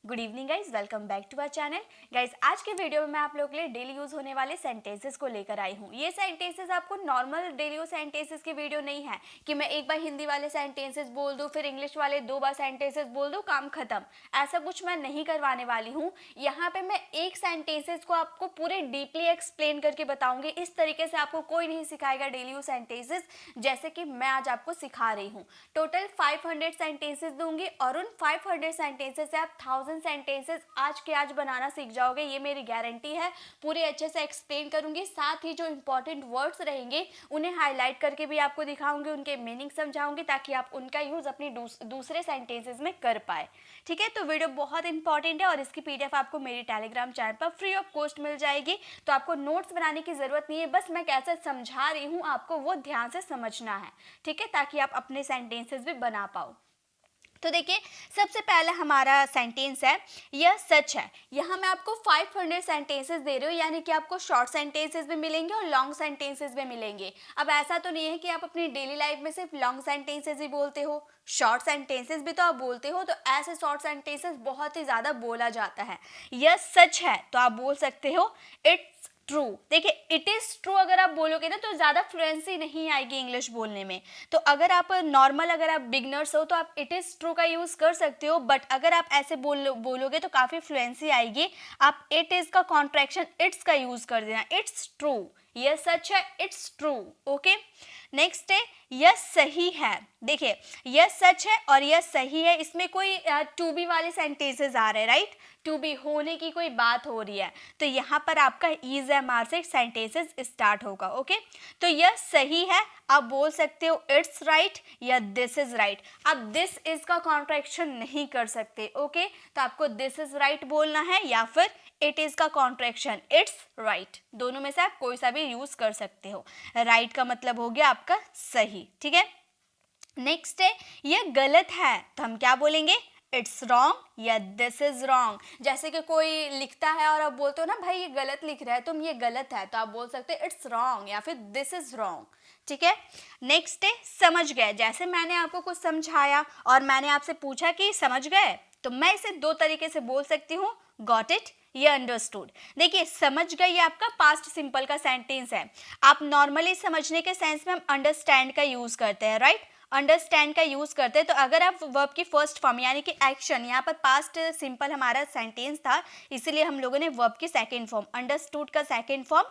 Good evening guys, welcome back to our channel. Guys आज के video में मैं आप लोगों के लिए डेली यूज़ होने वाले सेंटेंसेस को लेकर आई हूँ। ये सेंटेंसेस आपको नॉर्मल डेली यूज सेंटेंसेस की वीडियो नहीं है कि मैं एक बार हिंदी वाले सेंटेंसेस बोल दूँ फिर इंग्लिश वाले 2 बार सेंटेंसेस बोल दूँ, काम खत्म। ऐसा कुछ मैं नहीं करवाने वाली हूँ। यहाँ पे मैं एक सेंटेंसेस को आपको पूरे डीपली एक्सप्लेन करके बताऊँगी। इस तरीके से आपको कोई नहीं सिखाएगा डेली यूज सेंटेंसेस जैसे कि मैं आज आपको सिखा रही हूँ। टोटल 500 सेंटेंसेस दूंगी और उन 500 सेंटेंसेस से आप 1000 सेंटेंसेस आज के आज बनाना सीख जाओगे, ये मेरी गारंटी है। पूरे अच्छे से एक्सप्लेन करूंगी, साथ ही जो इंपॉर्टेंट वर्ड्स रहेंगे उन्हें हाईलाइट करके भी आपको दिखाऊंगी, उनके मीनिंग समझाऊंगी ताकि आप उनका यूज अपनी दूसरे सेंटेंसेस में कर पाए। ठीक है, तो वीडियो बहुत इंपॉर्टेंट है और इसकी पीडीएफ आपको मेरी टेलीग्राम चैनल पर फ्री ऑफ कॉस्ट मिल जाएगी। तो आपको नोट्स बनाने की जरूरत नहीं है, बस मैं कैसे समझा रही हूँ आपको वो ध्यान से समझना है। ठीक है, ताकि आप अपने सेंटेंसेस भी बना पाओ। तो देखिए, सबसे पहला हमारा सेंटेंस है यह सच है। यहाँ मैं आपको 500 सेंटेंसेस दे रही हूँ, यानी कि आपको शॉर्ट सेंटेंसेस भी मिलेंगे और लॉन्ग सेंटेंसेस भी मिलेंगे। अब ऐसा तो नहीं है कि आप अपनी डेली लाइफ में सिर्फ लॉन्ग सेंटेंसेस ही बोलते हो, शॉर्ट सेंटेंसेस भी तो आप बोलते हो। तो ऐसे शॉर्ट सेंटेंसेस बहुत ही ज़्यादा बोला जाता है। यह सच है तो आप बोल सकते हो इट्स ट्रू। देखिए, इट इज ट्रू अगर आप बोलोगे ना तो ज़्यादा फ्लुएंसी नहीं आएगी इंग्लिश बोलने में। तो अगर आप नॉर्मल, अगर आप बिगनर्स हो तो आप इट इज़ ट्रू का यूज़ कर सकते हो, बट अगर आप ऐसे बोलोगे तो काफ़ी फ्लुएंसी आएगी। आप इट इज़ का कॉन्ट्रैक्शन इट्स का यूज़ कर देना, इट्स ट्रू। यह सच है, इट्स ट्रू। ओके, नेक्स्ट है यह सही है। देखिए, यह सच है और यह सही है, इसमें कोई टू बी वाले सेंटेंसेस आ रहे हैं, राइट। टू बी होने की कोई बात हो रही है, तो यहाँ पर आपका इज एम आर से सेंटेंसेस स्टार्ट होगा। ओके, तो यह सही है आप बोल सकते हो इट्स राइट या दिस इज राइट। आप दिस इज का कॉन्ट्रैक्शन नहीं कर सकते। ओके, तो आपको दिस इज राइट बोलना है या फिर इट इज का कॉन्ट्रैक्शन इट्स राइट। दोनों में से आप कोई सा भी यूज कर सकते हो। राइट का मतलब हो गया आपका सही। ठीक है, नेक्स्ट है यह गलत है, तो हम क्या बोलेंगे इट्स रॉन्ग या दिस इज रॉन्ग। जैसे कि कोई लिखता है और आप बोलते हो ना भाई ये गलत लिख रहा है, तुम ये गलत है, तो आप बोल सकते हो इट्स रॉन्ग या फिर दिस इज रॉन्ग। ठीक है, नेक्स्ट है समझ गए। जैसे मैंने आपको कुछ समझाया और मैंने आपसे पूछा कि समझ गए, तो मैं इसे दो तरीके से बोल सकती हूँ, गॉट इट या अंडरस्टूड। देखिए, समझ गए ये आपका पास्ट सिंपल का सेंटेंस है। आप नॉर्मली समझने के सेंस में हम अंडरस्टैंड का यूज करते हैं, राइट। अंडरस्टैंड का यूज करते हैं। तो अगर आप वर्ब की फर्स्ट फॉर्म यानी कि एक्शन, यहाँ पर पास्ट सिंपल हमारा सेंटेंस था, इसीलिए हम लोगों ने वर्ब की सेकेंड फॉर्म अंडरस्टूड का सेकेंड फॉर्म,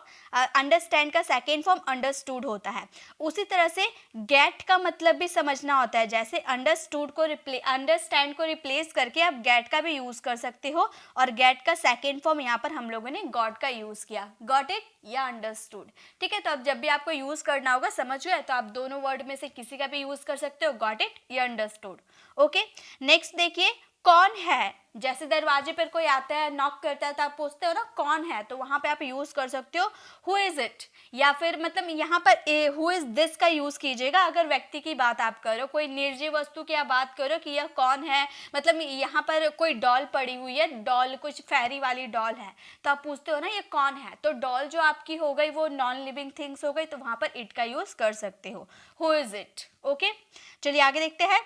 अंडरस्टैंड का सेकेंड फॉर्म अंडरस्टूड होता है। उसी तरह से गेट का मतलब भी समझना होता है। जैसे अंडरस्टूड को अंडरस्टैंड को रिप्लेस करके आप गेट का भी यूज कर सकते हो, और गेट का सेकेंड फॉर्म यहाँ पर हम लोगों ने गॉट का यूज किया, गॉट इट या अंडरस्टूड। ठीक है, तो अब जब भी आपको यूज करना होगा, समझ गए, तो आप दोनों वर्ड में से किसी का भी यूज कर सकते हो, गॉट इट या अंडरस्टूड। ओके, नेक्स्ट देखिए कौन है। जैसे दरवाजे पर कोई आता है, नॉक करता है, तो आप पूछते हो ना कौन है, तो वहां पे आप यूज कर सकते हो हु इज इट, या फिर मतलब यहाँ पर हु इज दिस का यूज कीजिएगा अगर व्यक्ति की बात आप करो, कोई निर्जीव वस्तु की आप बात करो कि यह कौन है। मतलब यहाँ पर कोई डॉल पड़ी हुई है, डॉल कुछ फेरी वाली डॉल है, तो आप पूछते हो ना ये कौन है, तो डॉल जो आपकी हो गई वो नॉन लिविंग थिंग्स हो गई, तो वहां पर इट का यूज कर सकते हो, हु इज इट। ओके, चलिए आगे देखते हैं।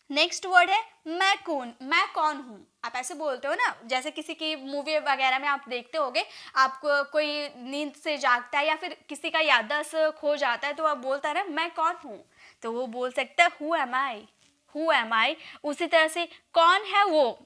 नेक्स्ट वर्ड है मैं कौन हूँ। आप ऐसे बोलते हो ना, जैसे किसी की मूवी वगैरह में आप देखते होगे, आपको कोई नींद से जागता है या फिर किसी का याददाश्त खो जाता है, तो आप बोलता है ना मैं कौन हूँ, तो वो बोल सकता है who am I, who am I. उसी तरह से कौन है वो,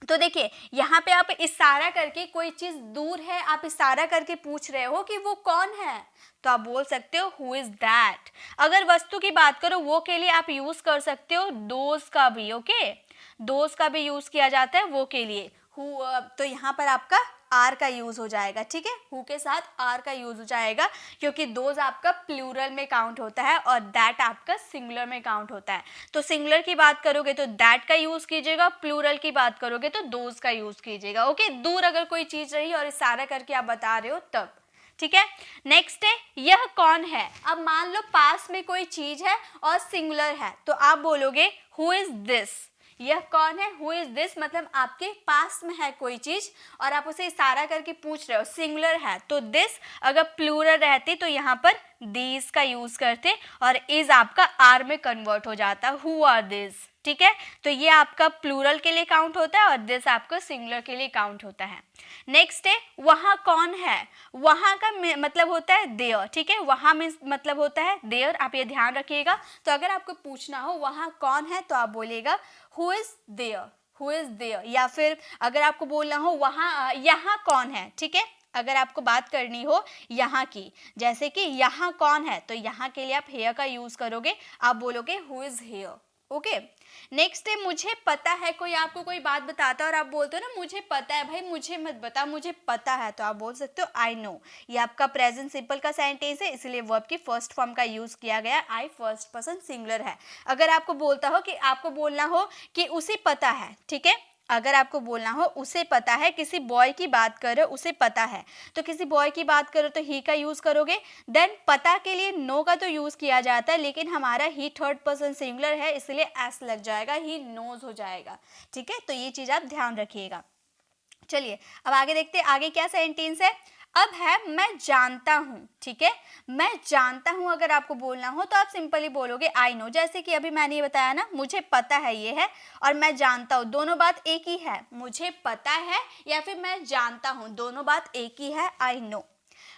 तो देखिए यहाँ पे आप इशारा करके, कोई चीज दूर है आप इशारा करके पूछ रहे हो कि वो कौन है, तो आप बोल सकते हो हु इज दैट। अगर वस्तु की बात करो वो के लिए आप यूज कर सकते हो दोज का भी। ओके, दोज का भी यूज किया जाता है वो के लिए। हु, तो यहाँ पर आपका आर का यूज हो जाएगा। ठीक है, हु के साथ आर का यूज हो जाएगा, क्योंकि दोज आपका प्लूरल में काउंट होता है और दैट आपका सिंगुलर में काउंट होता है। तो सिंगुलर की बात करोगे तो दैट का यूज कीजिएगा, प्लूरल की बात करोगे तो दोज का यूज कीजिएगा। ओके, दूर अगर कोई चीज रही और इशारा करके आप बता रहे हो तब। ठीक है, नेक्स्ट है यह कौन है। अब मान लो पास में कोई चीज है और सिंगुलर है, तो आप बोलोगे हु इज दिस। यह कौन है, हु इज दिस, मतलब आपके पास में है कोई चीज और आप उसे इशारा करके पूछ रहे हो, सिंगुलर है, तो दिस अगर प्लूरल रहती तो यहाँ पर दीज का यूज करते और इज आपका आर में कन्वर्ट हो जाता, हु आर दिस, ठीक है। तो ये आपका प्लूरल के लिए काउंट होता है और दिस आपका सिंगुलर के लिए काउंट होता है। नेक्स्ट है वहाँ कौन है, वहाँ का मतलब होता है देयर, ठीक है, वहाँ में मतलब होता है देयर, आप ये ध्यान रखिएगा। तो अगर आपको पूछना हो वहाँ कौन है तो आप बोलिएगा who is there, who is there. या फिर अगर आपको बोलना हो वहाँ यहाँ कौन है, ठीक है, अगर आपको बात करनी हो यहाँ की, जैसे कि यहाँ कौन है, तो यहाँ के लिए आप हेयर का यूज करोगे, आप बोलोगे who is here, okay. Next है मुझे पता है, कोई आपको कोई बात बताता है और आप बोलते हो ना मुझे पता है, भाई मुझे मत बता, मुझे पता है, तो आप बोल सकते हो आई नो। ये आपका प्रेजेंट सिंपल का सेंटेंस है, इसलिए वर्ब की फर्स्ट फॉर्म का यूज किया गया, आई फर्स्ट पर्सन सिंगुलर है। अगर आपको बोलता हो कि आपको बोलना हो कि उसे पता है, ठीक है, अगर आपको बोलना हो उसे पता है, किसी बॉय की बात करो उसे पता है, तो किसी बॉय की बात करो तो ही का यूज करोगे। देन पता के लिए नो का तो यूज किया जाता है, लेकिन हमारा ही थर्ड पर्सन सिंगुलर है इसलिए एस लग जाएगा, ही नोज हो जाएगा, ठीक है। तो ये चीज आप ध्यान रखिएगा। चलिए अब आगे देखते हैं, आगे क्या सेंटेंस है। अब है मैं जानता हूँ, ठीक है, मैं जानता हूँ अगर आपको बोलना हो तो आप सिंपली बोलोगे आई नो। जैसे कि अभी मैंने ये बताया ना, मुझे पता है ये है और मैं जानता हूँ, दोनों बात एक ही है, मुझे पता है या फिर मैं जानता हूँ, दोनों बात एक ही है, आई नो।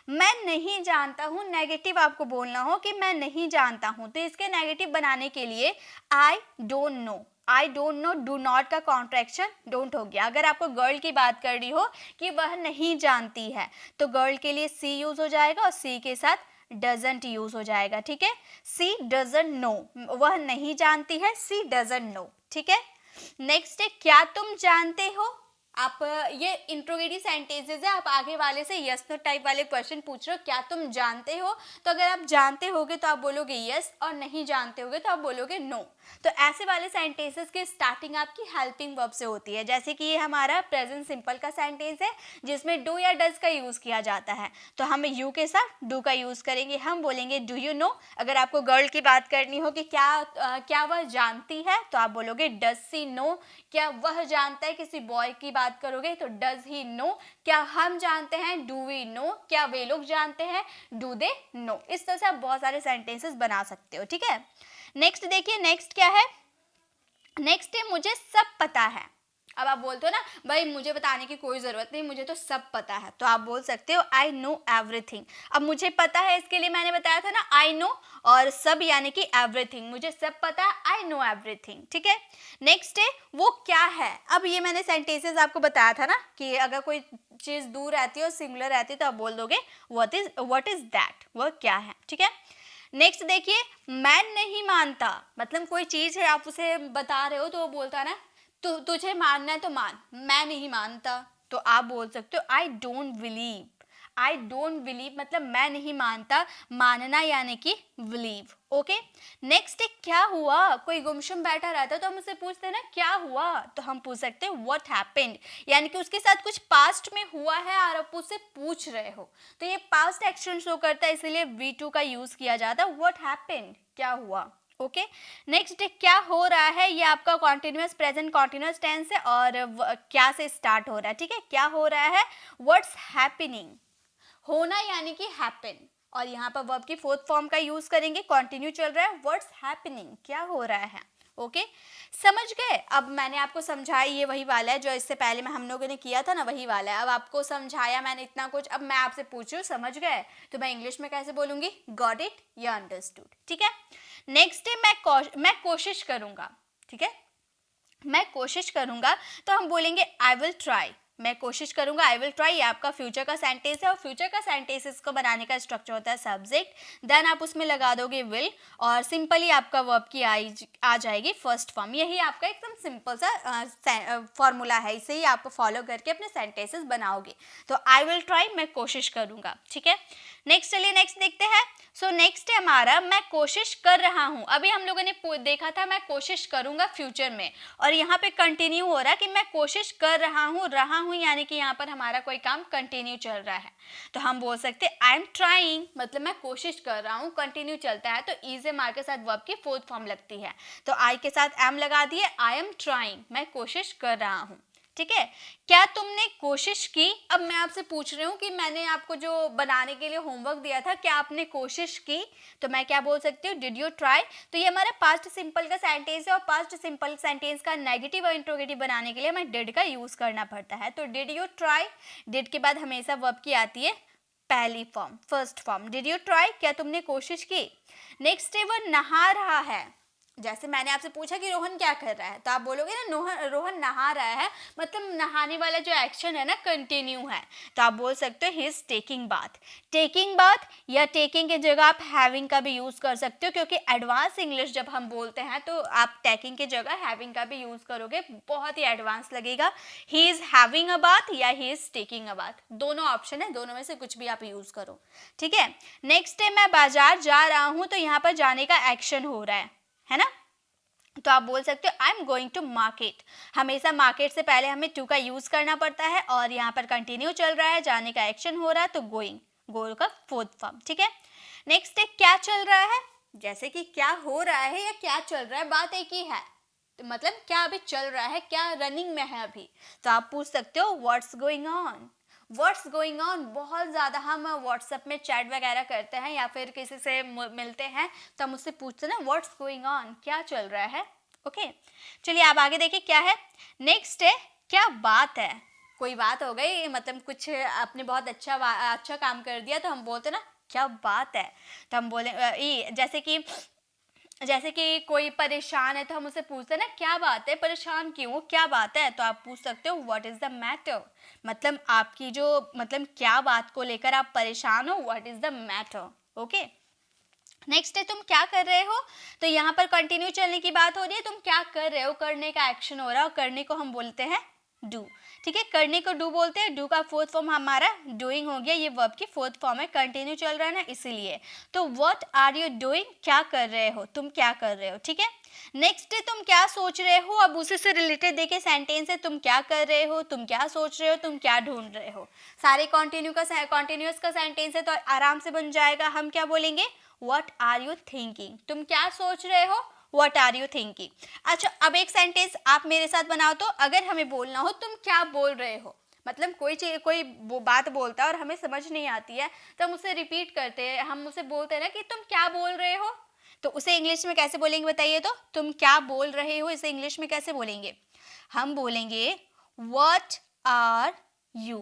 मैं नहीं जानता हूँ, नेगेटिव आपको बोलना हो कि मैं नहीं जानता हूँ, तो इसके नेगेटिव बनाने के लिए I don't know, I don't know, do not का कॉन्ट्रैक्शन डोंट हो गया। अगर आपको गर्ल की बात करनी हो कि वह नहीं जानती है, तो गर्ल के लिए सी यूज हो जाएगा और सी के साथ डजंट यूज हो जाएगा, ठीक है। सी डजंट नो, वह नहीं जानती है, सी डजंट नो, ठीक है। नेक्स्ट है क्या तुम जानते हो। आप ये इंट्रोगेटिव सेंटेंसेस है, आप आगे वाले से यस नो टाइप वाले क्वेश्चन पूछ रहे हो, क्या तुम जानते हो, तो अगर आप जानते होगे तो आप बोलोगे यस और नहीं जानते होगे तो आप बोलोगे नो। तो ऐसे वाले सेंटेंसेस की स्टार्टिंग आपकी हेल्पिंग वर्ब से होती है, जैसे कि ये हमारा प्रेजेंट सिंपल का सेंटेंस है जिसमें डू या डज का यूज किया जाता है, तो हम यू के साथ डू का यूज करेंगे, हम बोलेंगे डू यू नो। अगर आपको गर्ल की बात करनी हो कि क्या वह जानती है, तो आप बोलोगे डज सी नो। क्या वह जानता है, किसी बॉय की बात करोगे तो डज ही नो। क्या हम जानते हैं, डू वी नो। क्या वे लोग जानते हैं, डू दे नो। इस तरह से आप बहुत सारे सेंटेंसेस बना सकते हो, ठीक है। नेक्स्ट देखिए, नेक्स्ट क्या है, नेक्स्ट है मुझे सब पता है। अब आप बोलते हो ना भाई मुझे बताने की कोई ज़रूरत नहीं, मुझे तो सब पता है, तो आप बोल सकते हो आई नो एवरीथिंग। अब मुझे पता है इसके लिए मैंने बताया था ना आई नो, और सब यानी कि एवरीथिंग, मुझे सब पता है, आई नो एवरीथिंग, ठीक है। नेक्स्ट है वो क्या है। अब ये मैंने सेंटेंसेस आपको बताया था ना कि अगर कोई चीज़ दूर रहती है और सिंगुलर रहती है तो आप बोल दोगे व्हाट इज दैट, वह क्या है, ठीक है। नेक्स्ट देखिए, मैं नहीं मानता, मतलब कोई चीज़ है आप उसे बता रहे हो तो वो बोलता है ना तो तुझे मानना है तो मान, मैं नहीं मानता, तो आप बोल सकते हो I don't believe. I don't believe मतलब मैं नहीं मानता, मानना यानी कि बिलीव, ओके। नेक्स्ट क्या हुआ, कोई गुमशुम बैठा रहता है तो हम उससे पूछते हैं ना क्या हुआ, तो हम पूछ सकते हैं व्हाट हैपेंड, यानी कि उसके साथ कुछ पास्ट में हुआ है और आप उससे पूछ रहे हो, तो ये पास्ट एक्शन शो करता है, इसलिए V2 का यूज किया जाता है, व्हाट हैपेंड, क्या हुआ, ओके। नेक्स्ट क्या हो रहा है, ये आपका कॉन्टिन्यूस प्रेजेंट कॉन्टिन्यूस टेंस है और क्या से स्टार्ट हो रहा है, ठीक है। क्या हो रहा है, व्हाट्स हैपनिंग, होना यानी कि हैपन, और यहाँ पर वर्ब की फोर्थ फॉर्म का यूज करेंगे, कंटिन्यू चल रहा है, व्हाट्स हैपनिंग, क्या हो रहा है, ओके। समझ गए। अब मैंने आपको समझाया, ये वही वाला है जो इससे पहले में हम लोगों ने किया था ना, वही वाला है। अब आपको समझाया मैंने इतना कुछ, अब मैं आपसे पूछ रही हूँ समझ गए, तो मैं इंग्लिश में कैसे बोलूंगी, गॉट इट या अंडरस्टूड, ठीक है। नेक्स्ट है मैं कोशिश करूंगा, ठीक है, मैं कोशिश करूंगा, तो हम बोलेंगे आई विल ट्राई, मैं कोशिश करूंगा, आई विल ट्राई, ये आपका फ्यूचर का सेंटेंस है, और फ्यूचर का सेंटेंसेस को बनाने का स्ट्रक्चर होता है सब्जेक्ट, देन आप उसमें लगा दोगे विल, और सिंपली आपका वर्ब की आ जाएगी फर्स्ट फॉर्म। यही आपका एकदम सिंपल सा फॉर्मूला है, इसे ही आप फॉलो करके अपने सेंटेंसेस बनाओगे। तो आई विल ट्राई, मैं कोशिश करूंगा, ठीक है। नेक्स्ट चलिए, नेक्स्ट देखते हैं। सो नेक्स्ट है हमारा मैं कोशिश कर रहा हूँ। अभी हम लोगों ने देखा था मैं कोशिश करूंगा फ्यूचर में, और यहाँ पे कंटिन्यू हो रहा है कि मैं कोशिश कर रहा हूँ यानी कि यहाँ पर हमारा कोई काम कंटिन्यू चल रहा है, तो हम बोल सकते हैं आई एम ट्राइंग, मतलब मैं कोशिश कर रहा हूँ, कंटिन्यू चलता है तो इज ए मार के साथ वर्ब की फोर्थ फॉर्म लगती है, तो आई के साथ एम लगा दिए, आई एम ट्राइंग, मैं कोशिश कर रहा हूँ, ठीक है। क्या तुमने कोशिश की? अब मैं आपसे पूछ रही हूँ कि मैंने आपको जो बनाने के लिए होमवर्क दिया था, क्या आपने कोशिश की? तो मैं क्या बोल सकती हूँ, डिड यू ट्राई? तो ये हमारा पास्ट सिंपल का सेंटेंस है और पास्ट सिंपल सेंटेंस का नेगेटिव और इंट्रोगेटिव बनाने के लिए हमें डिड का यूज करना पड़ता है। तो डिड यू ट्राई, डिड के बाद हमेशा वर्ब की आती है पहली form, first form. Did you try, क्या तुमने कोशिश की? नेक्स्ट है, वो नहा रहा है। जैसे मैंने आपसे पूछा कि रोहन क्या कर रहा है, तो आप बोलोगे ना रोहन नहा रहा है, मतलब नहाने वाला जो एक्शन है ना कंटिन्यू है, तो आप बोल सकते हो ही is taking bath. Taking bath या टेकिंग की जगह आप हैविंग का भी यूज कर सकते हो, क्योंकि एडवांस इंग्लिश जब हम बोलते हैं तो आप टेकिंग की जगह हैविंग का भी यूज करोगे, बहुत ही एडवांस लगेगा। He is having a bath या he is taking a bath, दोनों ऑप्शन है, दोनों में से कुछ भी आप यूज करो, ठीक है। नेक्स्ट है, मैं बाजार जा रहा हूं, तो यहाँ पर जाने का एक्शन हो रहा है ना, तो आप बोल सकते हो I am going to market. हमेशा मार्केट से पहले हमें टू का यूज करना पड़ता है और यहाँ पर कंटिन्यू चल रहा है, जाने का एक्शन हो रहा है, तो गोइंग, गो का फोर्थ फॉर्म, ठीक है। नेक्स्ट है, क्या चल रहा है। जैसे कि क्या हो रहा है या क्या चल रहा है, बात एक ही है, तो मतलब क्या अभी चल रहा है, क्या रनिंग में है अभी, तो आप पूछ सकते हो what's going on. What's going on बहुत ज़्यादा हम व्हाट्सएप में चैट वगैरह करते हैं या फिर किसी से मिलते हैं, तो हम उससे पूछते हैं ना व्हाट्स गोइंग ऑन, क्या चल रहा है। ओके, चलिए आप आगे देखिए क्या है। नेक्स्ट है, क्या बात है। कोई बात हो गई, मतलब कुछ आपने बहुत अच्छा काम कर दिया, तो हम बोलते हैं ना क्या बात है, तो हम बोले जैसे कि कोई परेशान है, तो हम उससे पूछते हैं ना क्या बात है, परेशान क्यों, क्या बात है, तो आप पूछ सकते हो व्हाट इज द मैटर, मतलब आपकी जो मतलब क्या बात को लेकर आप परेशान हो, what is the matter. Okay, next है, तुम क्या कर रहे हो, तो यहाँ पर कंटिन्यू चलने की बात हो रही है, तुम क्या कर रहे हो, करने का एक्शन हो रहा है और करने को हम बोलते हैं डू, ठीक है, करने को डू बोलते हैं। डू का फोर्थ फॉर्म हमारा डूइंग हो गया, ये वर्ब की फोर्थ फॉर्म है, कंटिन्यू चल रहा है ना इसीलिए। तो व्हाट आर यू डूइंग, क्या कर रहे हो, तुम क्या कर रहे हो, ठीक है। नेक्स्ट है, तुम क्या सोच रहे हो, अब उसी से रिलेटेड देखिए सेंटेंस है, तुम क्या कर रहे हो, तुम क्या सोच रहे हो, तुम क्या ढूंढ रहे हो, सारे कॉन्टिन्यूस का सेंटेंस है, तो आराम से बन जाएगा। हम क्या बोलेंगे, व्हाट आर यू थिंकिंग, तुम क्या सोच रहे हो, व्हाट आर यू थिंकिंग। अच्छा, अब एक सेंटेंस आप मेरे साथ बनाओ, तो अगर हमें बोलना हो तुम क्या बोल रहे हो, मतलब कोई बात बोलता है और हमें समझ नहीं आती है, तो हम उसे रिपीट करते हैं, हम उसे बोलते हैं ना कि तुम क्या बोल रहे हो, तो उसे इंग्लिश में कैसे बोलेंगे बताइए, तो तुम क्या बोल रहे हो इसे इंग्लिश में कैसे बोलेंगे, हम बोलेंगे what are you,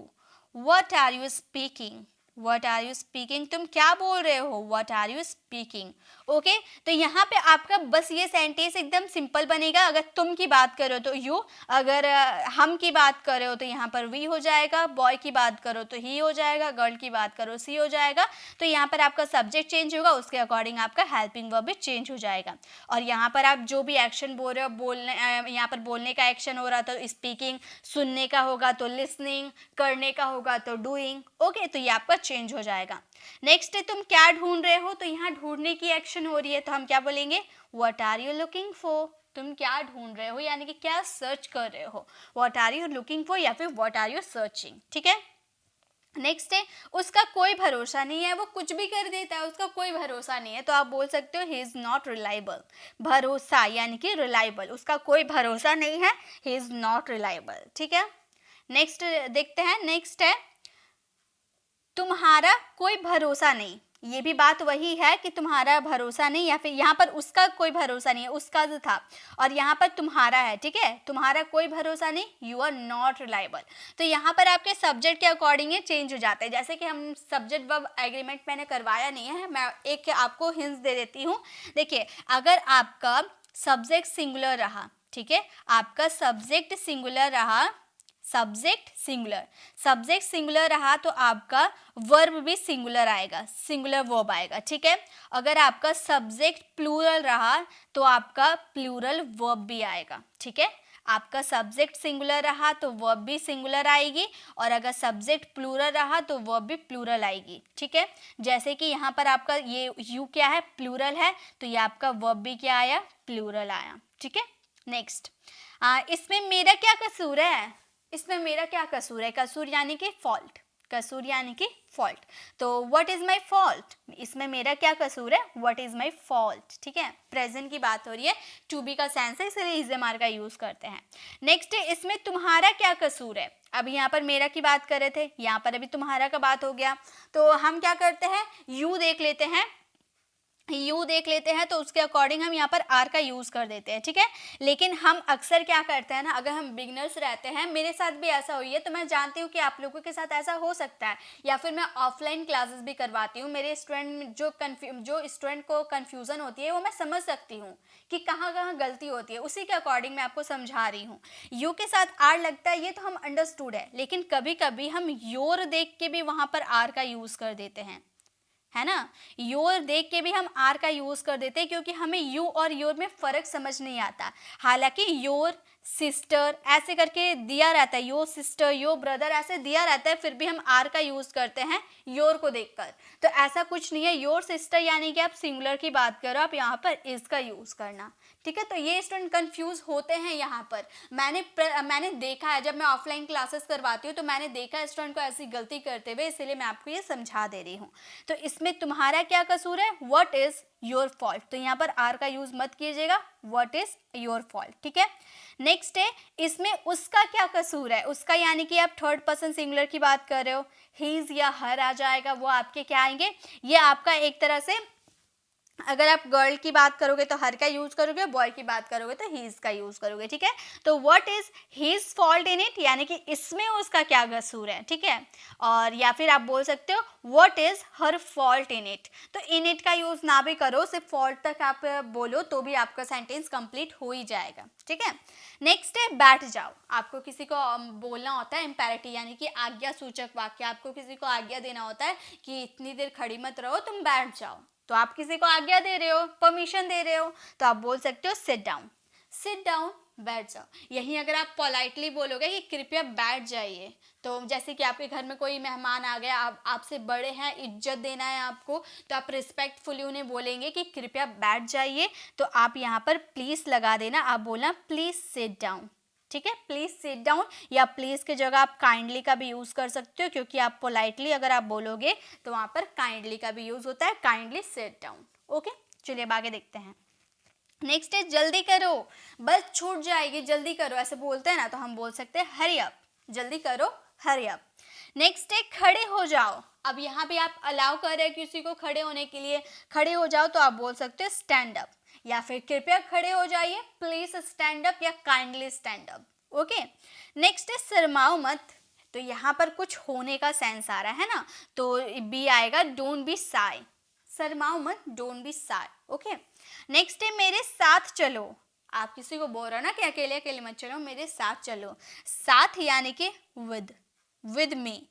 what are you speaking, what are you speaking, तुम क्या बोल रहे हो, what are you speaking. Okay, तो यहाँ पे आपका बस ये सेंटेंस एकदम सिंपल बनेगा, अगर तुम की बात करो तो यू, अगर हम की बात करो तो यहाँ पर वी हो जाएगा, बॉय की बात करो तो ही हो जाएगा, गर्ल की बात करो सी हो जाएगा, तो यहाँ पर आपका सब्जेक्ट चेंज होगा, उसके अकॉर्डिंग आपका हेल्पिंग वर्ब भी चेंज हो जाएगा। और यहाँ पर आप जो भी एक्शन बोल रहे हो, बोलने यहाँ पर बोलने का एक्शन हो रहा तो स्पीकिंग, सुनने का होगा तो लिसनिंग, करने का होगा तो डूइंग। ओके, तो ये आपका चेंज हो जाएगा। नेक्स्ट है, तुम क्या ढूंढ रहे हो, तो यहाँ ढूंढने की एक्शन हो रही है, तो हम क्या बोलेंगे, what are you looking for, तुम क्या ढूंढ रहे हो, यानी कि क्या सर्च कर रहे हो, what are you looking for या फिर व्हाट आर यू सर्चिंग, ठीक है। नेक्स्ट है, उसका कोई भरोसा नहीं है, वो कुछ भी कर देता है, उसका कोई भरोसा नहीं है, तो आप बोल सकते हो ही इज नॉट रिलायबल। भरोसा यानी कि रिलायबल, उसका कोई भरोसा नहीं है, ही इज नॉट रिलायबल, ठीक है। नेक्स्ट देखते हैं, नेक्स्ट है, तुम्हारा कोई भरोसा नहीं, ये भी बात वही है कि तुम्हारा भरोसा नहीं, या फिर यहाँ पर उसका कोई भरोसा नहीं है, उसका जो था, और यहाँ पर तुम्हारा है, ठीक है, तुम्हारा कोई भरोसा नहीं, यू आर नॉट रिलायबल। तो यहाँ पर आपके सब्जेक्ट के अकॉर्डिंग ये चेंज हो जाते हैं, जैसे कि हम सब्जेक्ट वर्ब एग्रीमेंट मैंने करवाया नहीं है, मैं एक आपको हिंट्स दे देती हूँ। देखिए, अगर आपका सब्जेक्ट सिंगुलर रहा, ठीक है, आपका सब्जेक्ट सिंगुलर रहा, सब्जेक्ट सिंगुलर रहा तो आपका वर्ब भी सिंगुलर आएगा, सिंगुलर वर्ब आएगा, ठीक है। अगर आपका सब्जेक्ट प्लूरल रहा तो आपका प्लूरल वर्ब भी आएगा, ठीक है। आपका सब्जेक्ट सिंगुलर रहा तो वर्ब भी सिंगुलर आएगी, और अगर सब्जेक्ट प्लूरल रहा तो वर्ब भी प्लूरल आएगी, ठीक है। जैसे कि यहाँ पर आपका ये यू क्या है, प्लूरल है, तो ये आपका वर्ब भी क्या आया, प्लूरल आया, ठीक है। नेक्स्ट, इसमें मेरा क्या कसूर है, इसमें मेरा क्या कसूर है, कसूर यानी कि फॉल्ट, कसूर यानी कि फॉल्ट। तो व्हाट इज माई फॉल्ट, इसमें मेरा क्या कसूर है, व्हाट इज माई फॉल्ट। ठीक है, प्रेजेंट की बात हो रही है, टू बी का सेंस है, इसलिए इज एम आर का यूज करते हैं। नेक्स्ट है, इसमें तुम्हारा क्या कसूर है। अभी यहाँ पर मेरा की बात कर रहे थे, यहाँ पर अभी तुम्हारा का बात हो गया, तो हम क्या करते हैं, यू देख लेते हैं, यू देख लेते हैं, तो उसके अकॉर्डिंग हम यहाँ पर आर का यूज़ कर देते हैं। ठीक है, लेकिन हम अक्सर क्या करते हैं ना, अगर हम बिगनर्स रहते हैं, मेरे साथ भी ऐसा हुई है, तो मैं जानती हूँ कि आप लोगों के साथ ऐसा हो सकता है, या फिर मैं ऑफलाइन क्लासेस भी करवाती हूँ। मेरे स्टूडेंट जो स्टूडेंट को कन्फ्यूज़न होती है, वो मैं समझ सकती हूँ कि कहाँ कहाँ गलती होती है, उसी के अकॉर्डिंग मैं आपको समझा रही हूँ। यू के साथ आर लगता है, ये तो हम अंडरस्टूड है, लेकिन कभी कभी हम योर देख के भी वहाँ पर आर का यूज़ कर देते हैं, है ना। योर देख के भी हम आर का यूज कर देते हैं, क्योंकि हमें यू और योर में फर्क समझ नहीं आता। हालांकि योर सिस्टर ऐसे करके दिया रहता है, योर सिस्टर, योर ब्रदर ऐसे दिया रहता है, फिर भी हम आर का यूज करते हैं योर को देखकर। तो ऐसा कुछ नहीं है, योर सिस्टर यानी कि आप सिंगुलर की बात करो, आप यहाँ पर इज का यूज करना। ठीक है, तो ये स्टूडेंट कंफ्यूज होते हैं यहाँ पर। मैंने देखा है, जब मैं ऑफलाइन क्लासेस करवाती हूँ तो मैंने देखा है स्टूडेंट को ऐसी गलती करते हुए, इसीलिए मैं आपको ये समझा दे रही हूँ। तो इसमें तुम्हारा क्या कसूर है, व्हाट इज योर फॉल्ट, तो यहाँ पर आर का यूज मत कीजिएगा, व्हाट इज योर फॉल्ट। ठीक है, नेक्स्ट है, इसमें उसका क्या कसूर है। उसका यानी कि आप थर्ड पर्सन सिंगुलर की बात कर रहे हो, हीज या हर आ जाएगा, वो आपके क्या आएंगे, ये आपका एक तरह से, अगर आप गर्ल की बात करोगे तो हर का यूज करोगे, बॉय की बात करोगे तो हीज का यूज करोगे। ठीक है, तो what is his fault in it, यानी कि इसमें उसका क्या कसूर है। ठीक है, और या फिर आप बोल सकते हो what is her fault in it. तो इन इट का यूज ना भी करो, सिर्फ फॉल्ट तक आप बोलो तो भी आपका सेंटेंस कंप्लीट हो ही जाएगा। ठीक है, नेक्स्ट है बैठ जाओ। आपको किसी को बोलना होता है इम्पेरेटिव यानी कि आज्ञा सूचक वाक्य, आपको किसी को आज्ञा देना होता है कि इतनी देर खड़ी मत रहो, तुम बैठ जाओ। तो आप किसी को आज्ञा दे रहे हो, परमिशन दे रहे हो, तो आप बोल सकते हो सिट डाउन, सिट डाउन, बैठ जाओ। यही अगर आप पोलाइटली बोलोगे कि कृपया बैठ जाइए, तो जैसे कि आपके घर में कोई मेहमान आ गया, आपसे बड़े हैं, इज्जत देना है आपको, तो आप रिस्पेक्टफुली उन्हें बोलेंगे कि कृपया बैठ जाइए। तो आप यहाँ पर प्लीज लगा देना, आप बोलना प्लीज सिट डाउन। ठीक है, प्लीज सिट डाउन, या प्लीज की जगह आप काइंडली का भी यूज कर सकते हो, क्योंकि आप पोलाइटली अगर आप बोलोगे तो वहां पर काइंडली का भी यूज होता है, काइंडली सिट डाउन। ओके, चलिए अब आगे देखते हैं। नेक्स्ट है जल्दी करो, बस छूट जाएगी, जल्दी करो, ऐसे बोलते हैं ना, तो हम बोल सकते हैं हरी अप, जल्दी करो, हरी अप। नेक्स्ट है खड़े हो जाओ। अब यहाँ भी आप अलाउ कर रहे हैं किसी को खड़े होने के लिए, खड़े हो जाओ, तो आप बोल सकते हो स्टैंड अप, या फिर कृपया खड़े हो जाइए, प्लीज स्टैंड अप, या kindly stand up. Okay, next है शर्माओ मत। तो यहाँ पर कुछ होने का सेंस आ रहा है ना, तो बी आएगा, डोंट बी शाय, शर्माओ मत, don't be shy. Okay, next है मेरे साथ चलो। आप किसी को बोल रहे हो ना कि अकेले अकेले मत चलो, मेरे साथ चलो, साथ यानी कि विद मी,